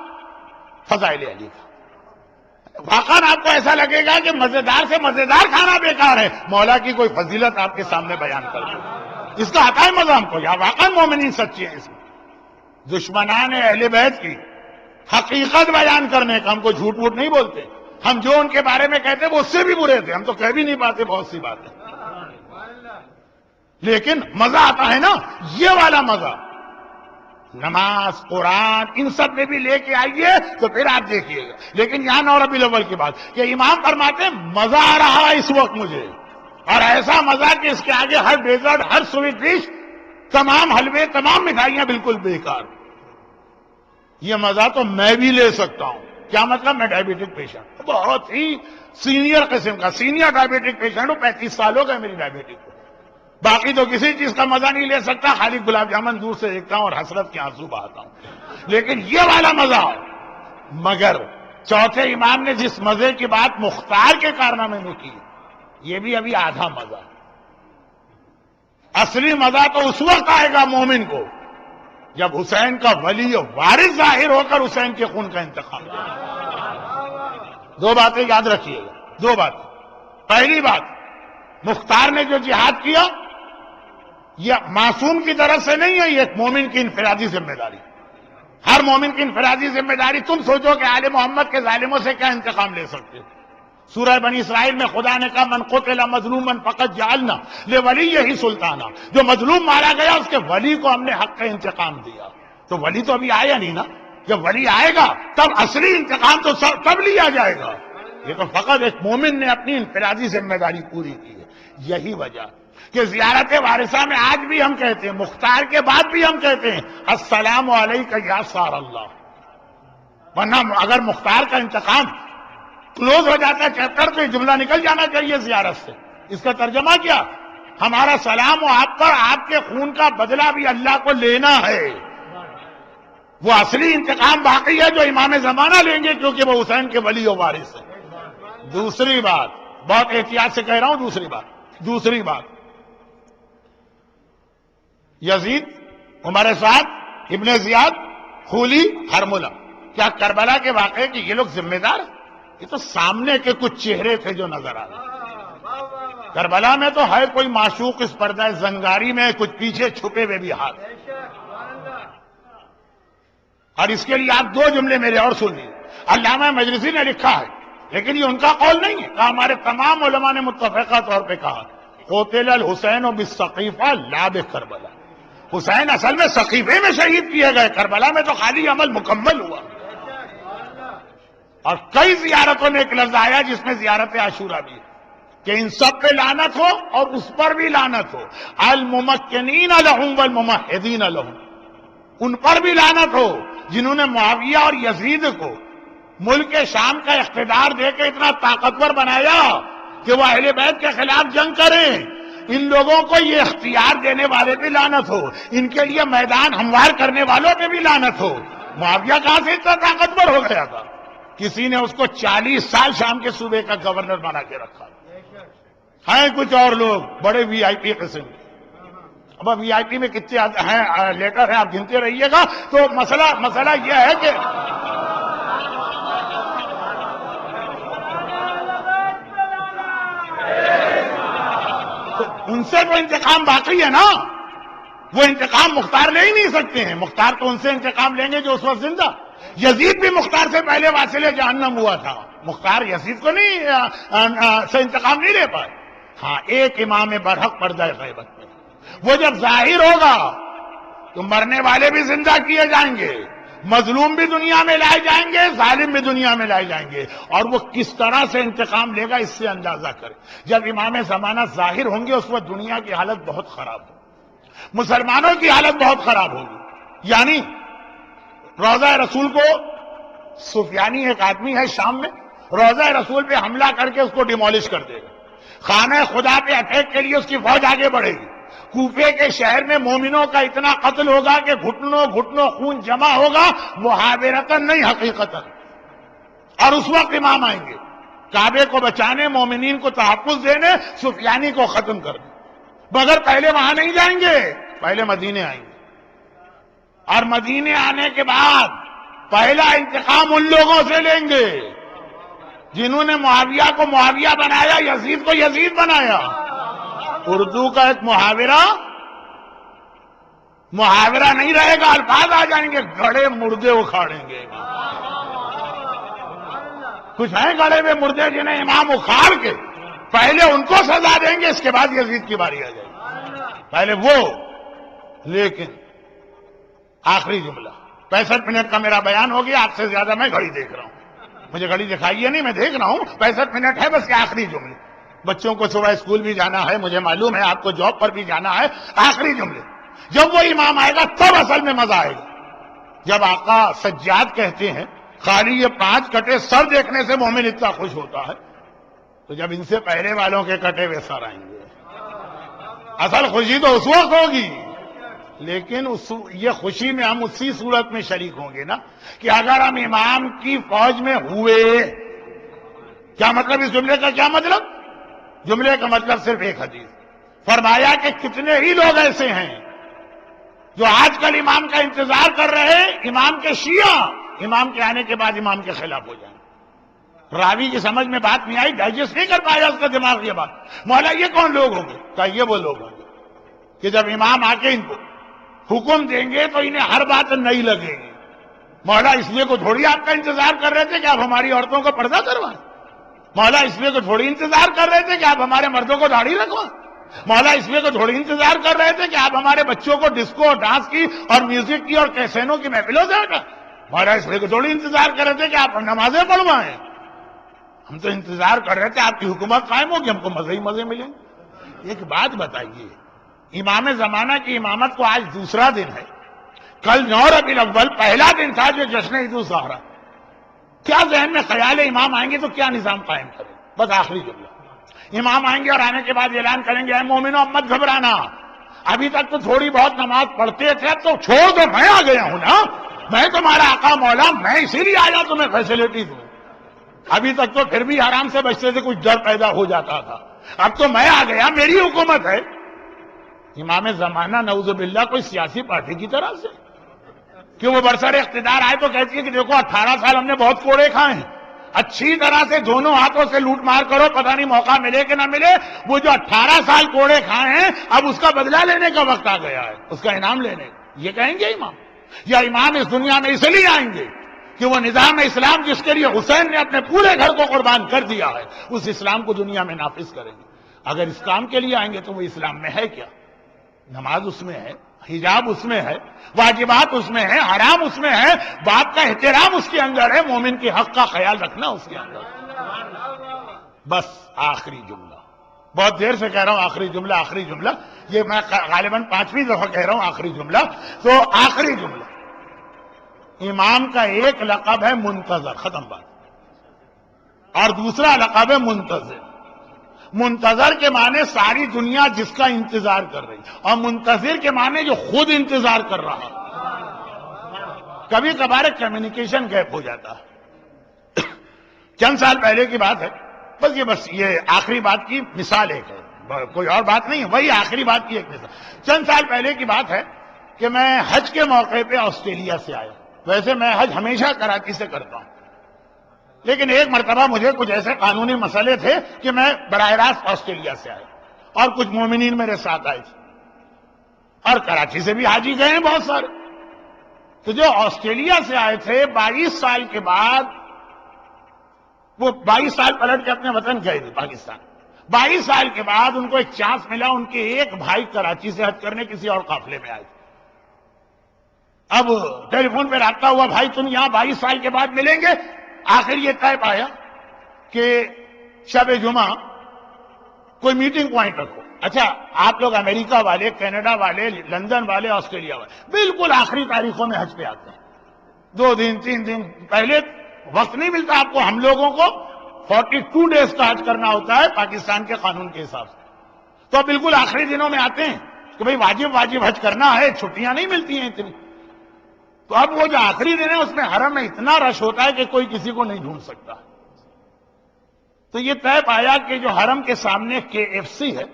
فضائل علی کا. واقعاً آپ کو ایسا لگے گا کہ مزیدار سے مزیدار کھانا بیکار ہے، مولا کی کوئی فضیلت آپ کے سامنے بیان کر دو، اس کا آتا ہے مزہ ہم کو. یا واقعاً مومنین سچے ہیں. اس میں دشمنان اہل بیت کی حقیقت بیان کرنے کا، ہم کو جھوٹ ووٹ نہیں بولتے. ہم جو ان کے بارے میں کہتے وہ اس سے بھی برے تھے، ہم تو کہہ بھی نہیں پاتے بہت سی باتیں، لیکن مزہ آتا ہے نا، یہ والا مزہ. نماز، قرآن، ان سب میں بھی لے کے آئیے تو پھر آپ دیکھیے گا. لیکن یہاں 9 ربیع الاول کی بات کہ امام فرماتے ہیں مزہ آ رہا ہے اس وقت مجھے، اور ایسا مزہ کہ اس کے آگے ہر ڈیزرٹ، ہر سویٹ ڈش، تمام حلوے، تمام مٹھائیاں بالکل بیکار. یہ مزہ تو میں بھی لے سکتا ہوں. کیا مطلب؟ میں ڈائبیٹک پیشنٹ، بہت ہی سینئر قسم کا سینئر ڈائبیٹک پیشنٹ ہوں. 35 سال ہو گئے میری ڈائبیٹک کو. باقی تو کسی چیز کا مزہ نہیں لے سکتا، خالی گلاب جامن دور سے دیکھتا ہوں اور حسرت کے آنسو بہاتا ہوں. لیکن یہ والا مزہ. مگر چوتھے امام نے جس مزے کی بات مختار کے کارنامے میں کی، یہ بھی ابھی آدھا مزہ. اصلی مزہ تو اس وقت آئے گا مومن کو جب حسین کا ولی وارث ظاہر ہو کر حسین کے خون کا انتخاب. 2 باتیں یاد رکھیے گا، 2 باتیں. پہلی بات، مختار نے جو جہاد کیا یہ معصوم کی طرف سے نہیں ہے، یہ ایک مومن کی انفرادی ذمہ داری. ہر مومن کی انفرادی ذمہ داری. تم سوچو کہ آل محمد کے ظالموں سے کیا انتقام لے سکتے. سورہ بنی اسرائیل میں خدا نے کہا من قتل مظلوما فقد جعلنا لولیہ سلطانا، جو مظلوم مارا گیا اس کے ولی کو ہم نے حق کا انتقام دیا. تو ولی تو ابھی آیا نہیں نا، جب ولی آئے گا تب اصلی انتقام تو تب لیا جائے گا. یہ تو فقط ایک مومن نے اپنی انفرادی ذمہ داری پوری کی ہے. یہی وجہ کہ زیارت وارثہ میں آج بھی ہم کہتے ہیں، مختار کے بعد بھی ہم کہتے ہیں السلام علیکہ یا سار اللہ. ورنہ اگر مختار کا انتقام کلوز ہو جاتا ہے چیپٹر تو یہ جملہ نکل جانا چاہیے زیارت سے. اس کا ترجمہ کیا؟ ہمارا سلام و آپ پر، آپ کے خون کا بدلہ بھی اللہ کو لینا ہے. وہ اصلی انتقام باقی ہے جو امام زمانہ لیں گے، کیونکہ وہ حسین کے ولی و وارث ہے. دوسری بات، بہت احتیاط سے کہہ رہا ہوں، دوسری بات یزید، عمر سعد، ابن زیاد، خولی، ہرملہ، کیا کربلا کے واقعے کی یہ لوگ ذمہ دار ہیں؟ یہ تو سامنے کے کچھ چہرے تھے جو نظر آ رہے. کربلا میں تو ہے کوئی معشوق اس پردہ زنگاری میں کچھ پیچھے چھپے ہوئے بھی ہاتھ. اور اس کے لیے آپ 2 جملے میرے اور سن لیجیے. علامہ مجلسی نے لکھا ہے لیکن یہ ان کا قول نہیں ہے، ہمارے تمام علماء نے متفقہ طور پہ کہا قتل الحسین بالسقیفہ لا بکربلا. حسین اصل میں سقیفے میں شہید کیے گئے، کربلا میں تو خالی عمل مکمل ہوا. اور کئی زیارتوں میں ایک لفظ آیا جس میں زیارت عاشورہ بھی ہے کہ ان سب پہ لعنت ہو اور اس پر بھی لعنت ہو. الممکنین لہم والممہدین لہم، ان پر بھی لعنت ہو جنہوں نے معاویہ اور یزید کو ملک شام کا اقتدار دے کے اتنا طاقتور بنایا کہ وہ اہل بیت کے خلاف جنگ کریں. ان لوگوں کو یہ اختیار دینے والے بھی لعنت ہو، ان کے لیے میدان ہموار کرنے والوں پہ بھی لعنت ہو. معاویہ کہاں سے اتنا طاقتور ہو گیا تھا؟ کسی نے اس کو 40 سال شام کے صوبے کا گورنر بنا کے رکھا. ہیں کچھ اور لوگ بڑے وی آئی پی قسم کے. اب وی آئی پی میں کتنے ہیں لیٹر ہیں آپ گنتے رہیے گا. تو مسئلہ یہ ہے کہ ان سے تو انتقام باقی ہے نا. وہ انتقام مختار لے ہی نہیں سکتے ہیں. مختار تو ان سے انتقام لیں گے جو اس وقت زندہ. یزید بھی مختار سے پہلے واصل جہنم ہوا تھا. مختار یزید کو نہیں سے انتقام نہیں لے پائے. ہاں ایک امام برحق پردہ غیبت میں وہ جب ظاہر ہوگا تو مرنے والے بھی زندہ کیے جائیں گے، مظلوم بھی دنیا میں لائے جائیں گے، ظالم بھی دنیا میں لائے جائیں گے. اور وہ کس طرح سے انتقام لے گا اس سے اندازہ کرے. جب امام زمانہ ظاہر ہوں گے اس وقت دنیا کی حالت بہت خراب ہوگی، مسلمانوں کی حالت بہت خراب ہوگی. یعنی روضہ رسول کو سفیانی ایک آدمی ہے شام میں، روضہ رسول پہ حملہ کر کے اس کو ڈیمولش کر دے گا. خانہ خدا پہ اٹیک کے لیے اس کی فوج آگے بڑھے گی. کوفے کے شہر میں مومنوں کا اتنا قتل ہوگا کہ گھٹنوں خون جمع ہوگا، محاورتاً نہیں حقیقتاً. اور اس وقت امام آئیں گے کعبے کو بچانے، مومنین کو تحفظ دینے، سفیانی کو ختم کرنے. مگر پہلے وہاں نہیں جائیں گے، پہلے مدینے آئیں گے. اور مدینے آنے کے بعد پہلا انتقام ان لوگوں سے لیں گے جنہوں نے معاویہ کو معاویہ بنایا، یزید کو یزید بنایا. اردو کا ایک محاورہ نہیں رہے گا، الفاظ آ جائیں گے، گڑے مردے اکھاڑیں گے. کچھ ہیں گڑے ہوئے مردے جنہیں امام اکھاڑ کے پہلے ان کو سزا دیں گے، اس کے بعد یزید کی باری آ جائے گی. پہلے وہ. لیکن آخری جملہ، 65 منٹ کا میرا بیان ہو گیا. آپ سے زیادہ میں گھڑی دیکھ رہا ہوں، مجھے گھڑی دکھائیے نہیں، میں دیکھ رہا ہوں. 65 منٹ ہے بس. یہ آخری جملے، بچوں کو صبح اسکول بھی جانا ہے، مجھے معلوم ہے آپ کو جاب پر بھی جانا ہے. آخری جملے، جب وہ امام آئے گا تب اصل میں مزہ آئے گا. جب آقا سجاد کہتے ہیں خالی یہ 5 کٹے سر دیکھنے سے مومن اتنا خوش ہوتا ہے، تو جب ان سے پہلے والوں کے کٹے ہوئے سر آئیں گے اصل خوشی تو اس وقت ہوگی. لیکن یہ خوشی میں ہم اسی صورت میں شریک ہوں گے نا کہ اگر ہم امام کی فوج میں ہوئے. کیا مطلب اس جملے کا؟ کیا مطلب؟ جملے کا مطلب صرف ایک حدیث. فرمایا کہ کتنے ہی لوگ ایسے ہیں جو آج کل امام کا انتظار کر رہے ہیں، امام کے شیعہ امام کے آنے کے بعد امام کے خلاف ہو جائیں. راوی کی سمجھ میں بات نہیں آئی، ڈائجسٹ نہیں کر پایا اس کا دماغ یہ بات. مولا یہ کون لوگ ہوں گے؟ کہا یہ وہ لوگ ہوں گے کہ جب امام آ کے ان کو حکم دیں گے تو انہیں ہر بات نہیں لگے گی. مولا اس لیے کو تھوڑی آپ کا انتظار کر رہے تھے کہ آپ ہماری عورتوں کو پردہ کروائیں. مولا اس لیے کو تھوڑی انتظار کر رہے تھے کہ آپ ہمارے مردوں کو داڑھی رکھوائیں. مولا اس لیے کو تھوڑی انتظار کر رہے تھے کہ آپ ہمارے بچوں کو ڈسکو ڈانس کی اور میوزک کی اور کیسینوں کی محفلوں سے ہٹائیں. مولا اس لیے کو تھوڑی انتظار کر رہے تھے کہ آپ نمازیں پڑھوائیں. ہم تو انتظار کر رہے تھے آپ کی حکومت قائم ہوگی، ہم کو مزے ہی مزے ملیں. ایک بات بتائیے، امام زمانہ کی امامت کو آج دوسرا دن ہے، کل 9 ربیع الاول پہلا دن تھا جو جشن عید الظہر. کیا ذہن میں خیال ہے امام آئیں گے تو کیا نظام قائم کریں؟ بس آخری جملہ، امام آئیں گے اور آنے کے بعد اعلان کریں گے اے مومنو اب مت گھبرانا، ابھی تک تو تھوڑی بہت نماز پڑھتے تھے، اب تو چھوڑ دو، میں آ گیا ہوں نا، میں تمہارا آقا مولا، میں اسی لیے آیا تمہیں فیسلٹی دوں. ابھی تک تو پھر بھی آرام سے بچتے تھے، کچھ ڈر پیدا ہو جاتا تھا، اب تو میں آ گیا، میری حکومت ہے. امام زمانہ نعوذ باللہ کوئی سیاسی پارٹی کی طرح سے کہ وہ برسر اقتدار آئے تو کہتی ہے کہ دیکھو 18 سال ہم نے بہت کوڑے کھائے ہیں، اچھی طرح سے دونوں ہاتھوں سے لوٹ مار کرو، پتہ نہیں موقع ملے کہ نہ ملے. وہ جو 18 سال کوڑے کھائے ہیں اب اس کا بدلہ لینے کا وقت آ گیا ہے، اس کا انعام لینے کا. یہ کہیں گے امام؟ یا امام اس دنیا میں اس لیے آئیں گے کہ وہ نظام اسلام جس کے لیے حسین نے اپنے پورے گھر کو قربان کر دیا ہے اس اسلام کو دنیا میں نافذ کریں گے. اگر اس کام کے لیے آئیں گے تو وہ اسلام میں ہے کیا؟ نماز اس میں ہے، حجاب اس میں ہے، واجبات اس میں ہے، حرام اس میں ہے، باپ کا احترام اس کے اندر ہے، مومن کے حق کا خیال رکھنا اس کے اندر ہے. بس آخری جملہ، بہت دیر سے کہہ رہا ہوں آخری جملہ آخری جملہ، یہ میں غالباً 5ویں دفعہ کہہ رہا ہوں آخری جملہ. تو آخری جملہ، امام کا ایک لقب ہے منتظر، ختم بات، اور دوسرا لقب ہے منتظر. منتظر کے معنی ساری دنیا جس کا انتظار کر رہی، اور منتظر کے معنی جو خود انتظار کر رہا. کبھی کبھار کمیونیکیشن گیپ ہو جاتا ہے. چند سال پہلے کی بات ہے، بس یہ آخری بات کی مثال ایک ہے، کوئی اور بات نہیں ہے، وہی آخری بات کی ایک مثال. چند سال پہلے کی بات ہے کہ میں حج کے موقع پہ آسٹریلیا سے آیا. ویسے میں حج ہمیشہ کراچی سے کرتا ہوں، لیکن ایک مرتبہ مجھے کچھ ایسے قانونی مسئلے تھے کہ میں براہ راست آسٹریلیا سے آیا، اور کچھ مومنین میرے ساتھ آئے تھے، اور کراچی سے بھی حاجی گئے ہیں بہت سارے. تو جو آسٹریلیا سے آئے تھے 22 سال کے بعد، وہ 22 سال پلٹ کے اپنے وطن گئے تھے پاکستان. 22 سال کے بعد ان کو ایک چانس ملا، ان کے ایک بھائی کراچی سے حج کرنے کسی اور قافلے میں آئے تھے. اب ٹیلی فون پہ رابطہ ہوا، بھائی تم یہاں 22 سال کے بعد ملیں گے. آخر یہ طے پایا کہ شب جمعہ کوئی میٹنگ پوائنٹ رکھو. اچھا آپ لوگ امریکہ والے، کینیڈا والے، لندن والے، آسٹریلیا والے بالکل آخری تاریخوں میں حج پہ آتے ہیں. 2 دن 3 دن پہلے وقت نہیں ملتا آپ کو. ہم لوگوں کو 42 ڈیز کا حج کرنا ہوتا ہے پاکستان کے قانون کے حساب سے. تو بالکل آخری دنوں میں آتے ہیں کہ بھئی واجب حج کرنا ہے، چھٹیاں نہیں ملتی ہیں اتنی. تو اب وہ جو آخری دن ہے اس میں حرم میں اتنا رش ہوتا ہے کہ کوئی کسی کو نہیں ڈھونڈ سکتا. تو یہ طے پایا کہ جو حرم کے سامنے KFC ہے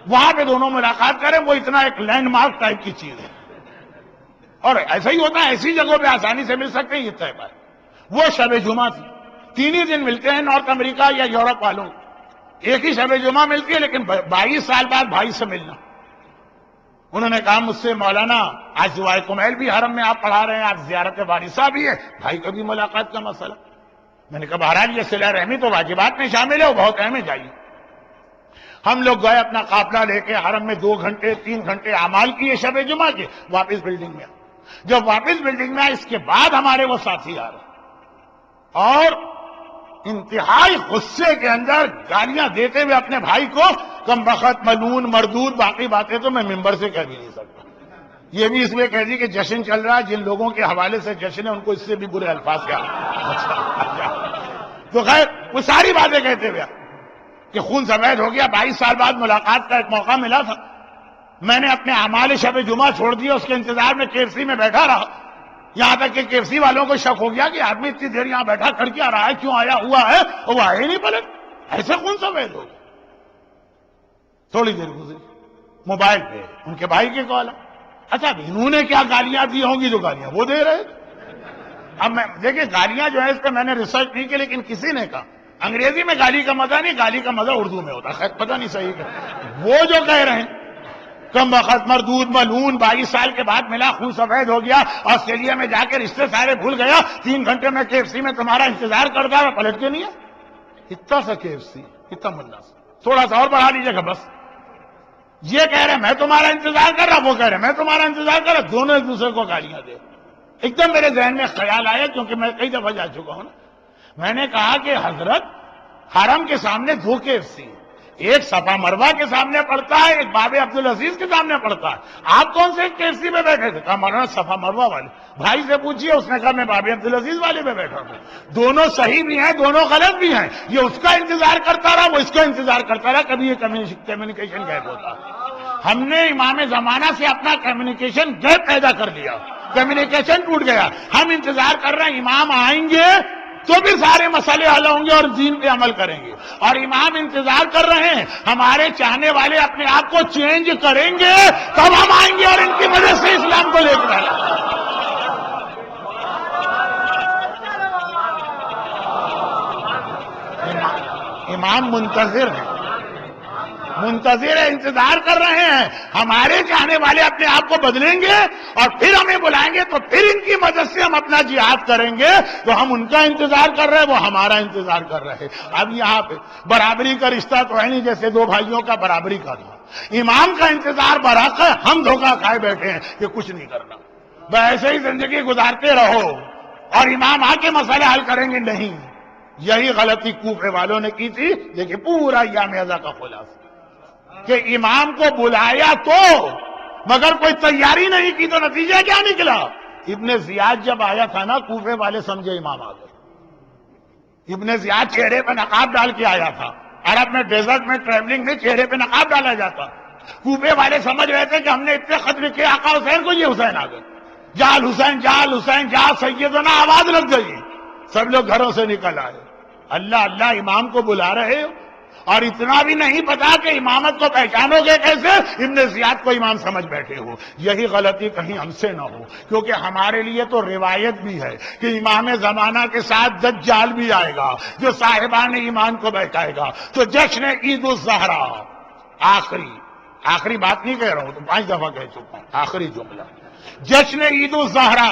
وہاں پہ دونوں ملاقات کریں. وہ اتنا ایک لینڈ مارک ٹائپ کی چیز ہے، اور ایسا ہی ہوتا ہے، ایسی جگہوں پہ آسانی سے مل سکتے ہیں. یہ طے پایا. وہ شب جمعہ تھی. 3 ہی دن ملتے ہیں نارتھ امریکہ یا یورپ والوں، ایک ہی شب جمعہ ملتی ہے، لیکن 22 سال بعد بھائی سے ملنا. انہوں نے کہا مجھ سے مولانا آج دعائے کمیل بھی حرم میں آپ پڑھا رہے ہیں، آج زیارت وارثہ بھی ہے، بھائی کبھی ملاقات کا مسئلہ. میں نے کہا بہرحال یہ صلہ رحمی تو واجبات میں شامل ہے، وہ بہت اہم ہے، جائیے. ہم لوگ گئے اپنا قافلہ لے کے، حرم میں 2 گھنٹے 3 گھنٹے اعمال کیے شب جمعہ کے، واپس بلڈنگ میں. جب واپس بلڈنگ میں آئے اس کے بعد ہمارے وہ ساتھی آ رہے اور انتہائی غصے کے اندر گالیاں دیتے ہوئے اپنے بھائی کو کم بخت، ملعون، مردود، باقی باتیں تو میں ممبر سے کہہ بھی نہیں سکتا. یہ بھی اس لیے کہہ دی کہ جشن چل رہا ہے، جن لوگوں کے حوالے سے جشن ہے ان کو اس سے بھی برے الفاظ کیا. تو خیر وہ ساری باتیں کہتے ہوئے کہ خون سفید ہو گیا. 22 سال بعد ملاقات کا ایک موقع ملا تھا. میں نے اپنے اعمال شب جمعہ چھوڑ دیا، اس کے انتظار میں KFC میں بیٹھا رہا، یہاں تک کہ KFC والوں کو شک ہو گیا کہ آدمی اتنی دیر یہاں بیٹھا کر کے آ رہا ہے، کیوں آیا ہوا ہے، اور وہ آئے نہیں پلٹ. ایسے خون سفید ہو گیا. تھوڑی دیر گزری، موبائل پہ ان کے بھائی کی کال ہے. اچھا انہوں نے کیا گالیاں دی ہوں گی جو گالیاں وہ دے رہے تھے. اب میں دیکھیں گالیاں جو ہے اس پہ میں نے ریسرچ نہیں کی، لیکن کسی نے کہا انگریزی میں گالی کا مزہ نہیں، گالی کا مزہ اردو میں ہوتا. خیر پتہ نہیں صحیح کہ وہ جو کہہ رہے ہیں کم وقت، مردود، ملعون، 22 سال کے بعد ملا، خون سفید ہو گیا، آسٹریلیا میں جا کے رشتے سارے بھول گیا، 3 گھنٹے میں KFC میں تمہارا انتظار کرتا ہے، پلٹ کے نہیں ہے. اتنا سا KFC، اتنا ملا سا، تھوڑا سا اور بڑھا دیجیے گا بس. یہ کہہ رہے میں تمہارا انتظار کر رہا، وہ کہہ رہے میں تمہارا انتظار کر رہا، دونوں ایک دوسرے کو گالیاں دے. ایک دم میرے ذہن میں خیال آیا، کیونکہ میں کئی دفعہ جا چکا ہوں نا. میں نے کہا کہ حضرت حرم کے سامنے 2 KFC، ایک صفا مروہ کے سامنے پڑتا ہے، ایک باب عبدالعزیز کے سامنے پڑتا ہے. آپ کون سے KFC میں بیٹھے تھے؟ کہا مولانا صفا مروہ والے. بھائی سے پوچھیے، اس نے کہا میں باب عبدالعزیز والے میں بیٹھا ہوں. دونوں صحیح بھی ہیں، دونوں غلط بھی ہیں. یہ اس کا انتظار کرتا رہا، وہ اس کا انتظار کرتا رہا. کبھی یہ کمیونیکیشن گیپ ہوتا. ہم نے امام زمانہ سے اپنا کمیونیکیشن گیپ پیدا کر لیا، کمیونیکیشن ٹوٹ گیا. ہم انتظار کر رہے ہیں امام آئیں گے تو بھی سارے مسئلے حل ہوں گے اور دین پہ عمل کریں گے، اور امام انتظار کر رہے ہیں ہمارے چاہنے والے اپنے آپ کو چینج کریں گے تب ہم آئیں گے اور ان کی وجہ سے اسلام کو لے کر آئیں گے. تمام منتظر ہیں، منتظر ہے، انتظار کر رہے ہیں. ہمارے چاہنے والے اپنے آپ کو بدلیں گے اور پھر ہمیں بلائیں گے تو پھر ان کی مدد سے ہم اپنا جہاد کریں گے. تو ہم ان کا انتظار کر رہے ہیں، وہ ہمارا انتظار کر رہے ہیں. اب یہاں پہ برابری کا رشتہ تو ہے نہیں جیسے دو بھائیوں کا برابری کا تھا. امام کا انتظار برحق ہے، ہم دھوکہ کھائے بیٹھے ہیں کہ کچھ نہیں کرنا، بس ایسے ہی زندگی گزارتے رہو اور امام آ کے مسئلہ حل کریں گے. نہیں، یہی غلطی کوفے والوں نے کی تھی. دیکھیں پورا ایام ازا کا خلاصہ کہ امام کو بلایا تو مگر کوئی تیاری نہیں کی تو نتیجہ کیا نکلا؟ ابن زیاد جب آیا تھا نا کوفے والے سمجھے امام آ گئے. ابن زیاد چہرے پہ نقاب ڈال کے آیا تھا. عرب میں ڈیزرٹ میں ٹریولنگ میں چہرے پہ نقاب ڈالا جاتا. کوفے والے سمجھ رہے تھے کہ ہم نے اتنے خط لکھے آقا حسین کو، یہ حسین آ گئے. جال حسین جال حسین جا سیدنا آواز لگ گئی، سب لوگ گھروں سے نکل آئے. اللہ اللہ امام کو بلا رہے ہو اور اتنا بھی نہیں پتا کہ امامت کو پہچانو گے کیسے؟ ابن زیاد کو امام سمجھ بیٹھے ہو. یہی غلطی کہیں ہم سے نہ ہو، کیونکہ ہمارے لیے تو روایت بھی ہے کہ امام زمانہ کے ساتھ دجال بھی آئے گا جو صاحبان ایمان کو بہکائے گا. تو جشن عید الزہرا، آخری بات نہیں کہہ رہا ہوں، تو 5 دفعہ کہہ چکا ہوں، آخری جملہ. جشن عید الزہرا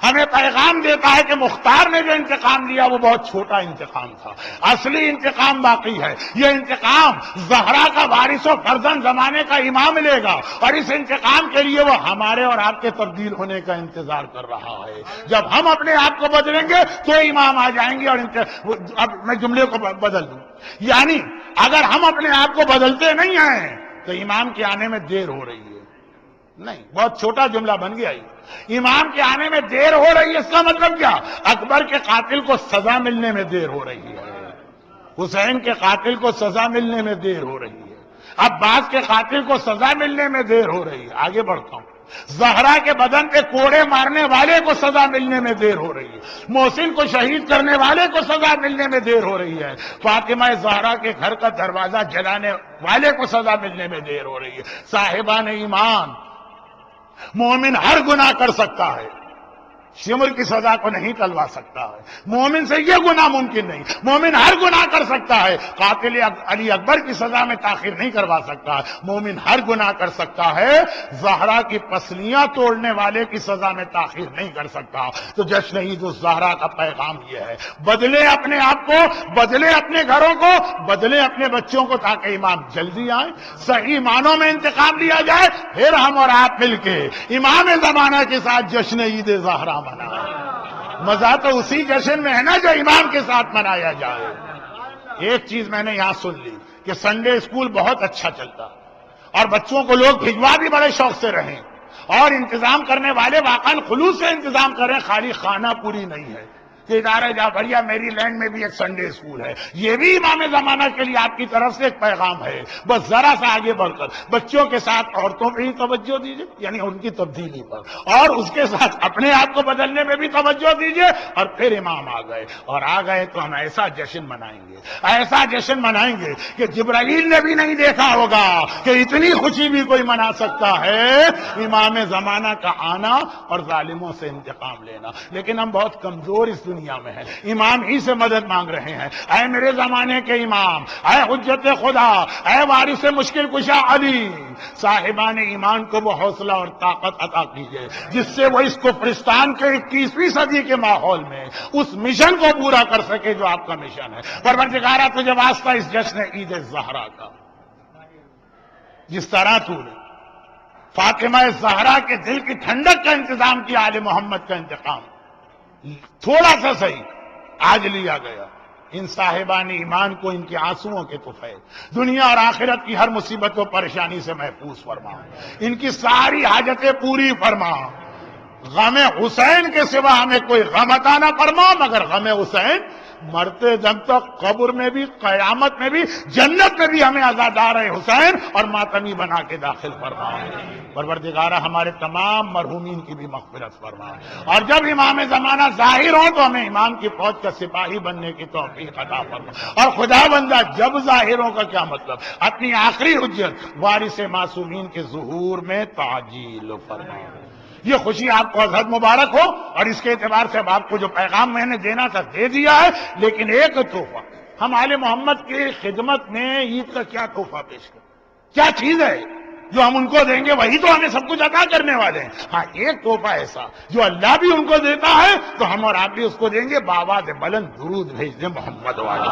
ہمیں پیغام دیتا ہے کہ مختار نے جو انتقام لیا وہ بہت چھوٹا انتقام تھا، اصلی انتقام باقی ہے. یہ انتقام زہرا کا وارث و فرزند زمانے کا امام لے گا اور اس انتقام کے لیے وہ ہمارے اور آپ کے تبدیل ہونے کا انتظار کر رہا ہے. جب ہم اپنے آپ کو بدلیں گے تو امام آ جائیں گے. اور اب میں جملے کو بدل دوں، یعنی اگر ہم اپنے آپ کو بدلتے نہیں ہیں تو امام کے آنے میں دیر ہو رہی ہے. نہیں، بہت چھوٹا جملہ بن گیا. امام کے آنے میں دیر ہو رہی ہے، اس کا مطلب کیا؟ اکبر کے قاتل کو سزا ملنے میں دیر ہو رہی ہے، حسین کے قاتل کو سزا ملنے میں دیر ہو رہی ہے، عباس کے قاتل کو سزا ملنے میں دیر ہو رہی ہے. آگے بڑھتا ہوں. زہرا کے بدن پہ کوڑے مارنے والے کو سزا ملنے میں دیر ہو رہی ہے، محسن کو شہید کرنے والے کو سزا ملنے میں دیر ہو رہی ہے، فاطمہ زہرا کے گھر کا دروازہ جلانے والے کو سزا ملنے میں دیر ہو رہی ہے. صاحبان ایمان، مومن ہر گناہ کر سکتا ہے، شمر کی سزا کو نہیں ٹلوا سکتا ہے. مومن سے یہ گناہ ممکن نہیں. مومن ہر گناہ کر سکتا ہے، قاتل علی اکبر کی سزا میں تاخیر نہیں کروا سکتا ہے. مومن ہر گناہ کر سکتا ہے، زہرا کی پسلیاں توڑنے والے کی سزا میں تاخیر نہیں کر سکتا. تو جشن عید الزہرا کا پیغام یہ ہے، بدلے اپنے آپ کو، بدلے اپنے گھروں کو، بدلے اپنے بچوں کو تاکہ امام جلدی آئیں، صحیح معنوں میں انتقام لیا جائے. پھر ہم اور آپ مل کے امام زمانہ کے ساتھ جشن عید زہرا منائیں. مزہ تو اسی جشن میں ہے نا جو امام کے ساتھ منایا جائے. ایک چیز میں نے یہاں سن لی کہ سنڈے اسکول بہت اچھا چلتا اور بچوں کو لوگ بھجوا بھی بڑے شوق سے رہیں اور انتظام کرنے والے واقعا خلوص سے انتظام کریں، خالی خانہ پوری نہیں ہے. کہ ادارہ جعفریہ میری لینڈ میں بھی ایک سنڈے اسکول ہے. یہ بھی امام زمانہ کے لیے آپ کی طرف سے ایک پیغام ہے. بس ذرا سا آگے بڑھ کر بچوں کے ساتھ عورتوں پہ ہی توجہ دیجیے، یعنی ان کی تبدیلی پر، اور اس کے ساتھ اپنے آپ کو بدلنے میں بھی توجہ دیجیے. اور پھر امام آ گئے، اور آ گئے تو ہم ایسا جشن منائیں گے، ایسا جشن منائیں گے کہ جبرائیل نے بھی نہیں دیکھا ہوگا کہ اتنی خوشی بھی کوئی منا سکتا ہے. امام زمانہ کا آنا اور ظالموں سے انتقام لینا. لیکن ہم بہت کمزور اس دنیا میں ہیں، امام ہی سے مدد مانگ رہے ہیں. اے میرے زمانے کے امام، اے حجت خدا، اے وارث مشکل کشا علی، صاحبان ایمان کو وہ حوصلہ اور طاقت عطا کیجئے جس سے وہ اس کفرستان کے 21ویں صدی کے ماحول میں اس مشن کو پورا کر سکے جو آپ کا مشن ہے. پروردگارہ تجھے واسطہ اس جشن عید زہرا کا، جس طرح تو نے فاطمہ زہرا کے دل کی ٹھنڈک کا انتظام کیا، آل محمد کا انتقام تھوڑا سا صحیح آج لیا گیا. ان صاحبان ایمان کو ان کے آنسوؤں کے طفیل دنیا اور آخرت کی ہر مصیبت و پریشانی سے محفوظ فرما، ان کی ساری حاجتیں پوری فرما. غم حسین کے سوا ہمیں کوئی غم عطا نہ فرما مگر غم حسین. مرتے دم تک قبر میں بھی، قیامت میں بھی، جنت میں بھی ہمیں عزادار حسین اور ماتمی بنا کے داخل فرما. پروردگارہ ہمارے تمام مرحومین کی بھی مغفرت فرما، اور جب امام زمانہ ظاہر ہوں تو ہمیں امام کی فوج کا سپاہی بننے کی توفیق عطا فرما. اور خدا بندہ جب ظاہروں کا کیا مطلب، اپنی آخری حجت وارث معصومین کے ظہور میں تعجیل فرما. یہ خوشی آپ کو ازہد مبارک ہو، اور اس کے اعتبار سے اب آپ کو جو پیغام میں نے دینا تھا دے دیا ہے. لیکن ایک تحفہ ہم آل محمد کی خدمت میں عید کا کیا تحفہ پیش کریں؟ کیا چیز ہے جو ہم ان کو دیں گے؟ وہی تو ہمیں سب کچھ عطا کرنے والے ہیں. ہاں ایک تحفہ ایسا جو اللہ بھی ان کو دیتا ہے تو ہم اور آپ بھی اس کو دیں گے. بابا سے بلند درود بھیج دیں محمد والے.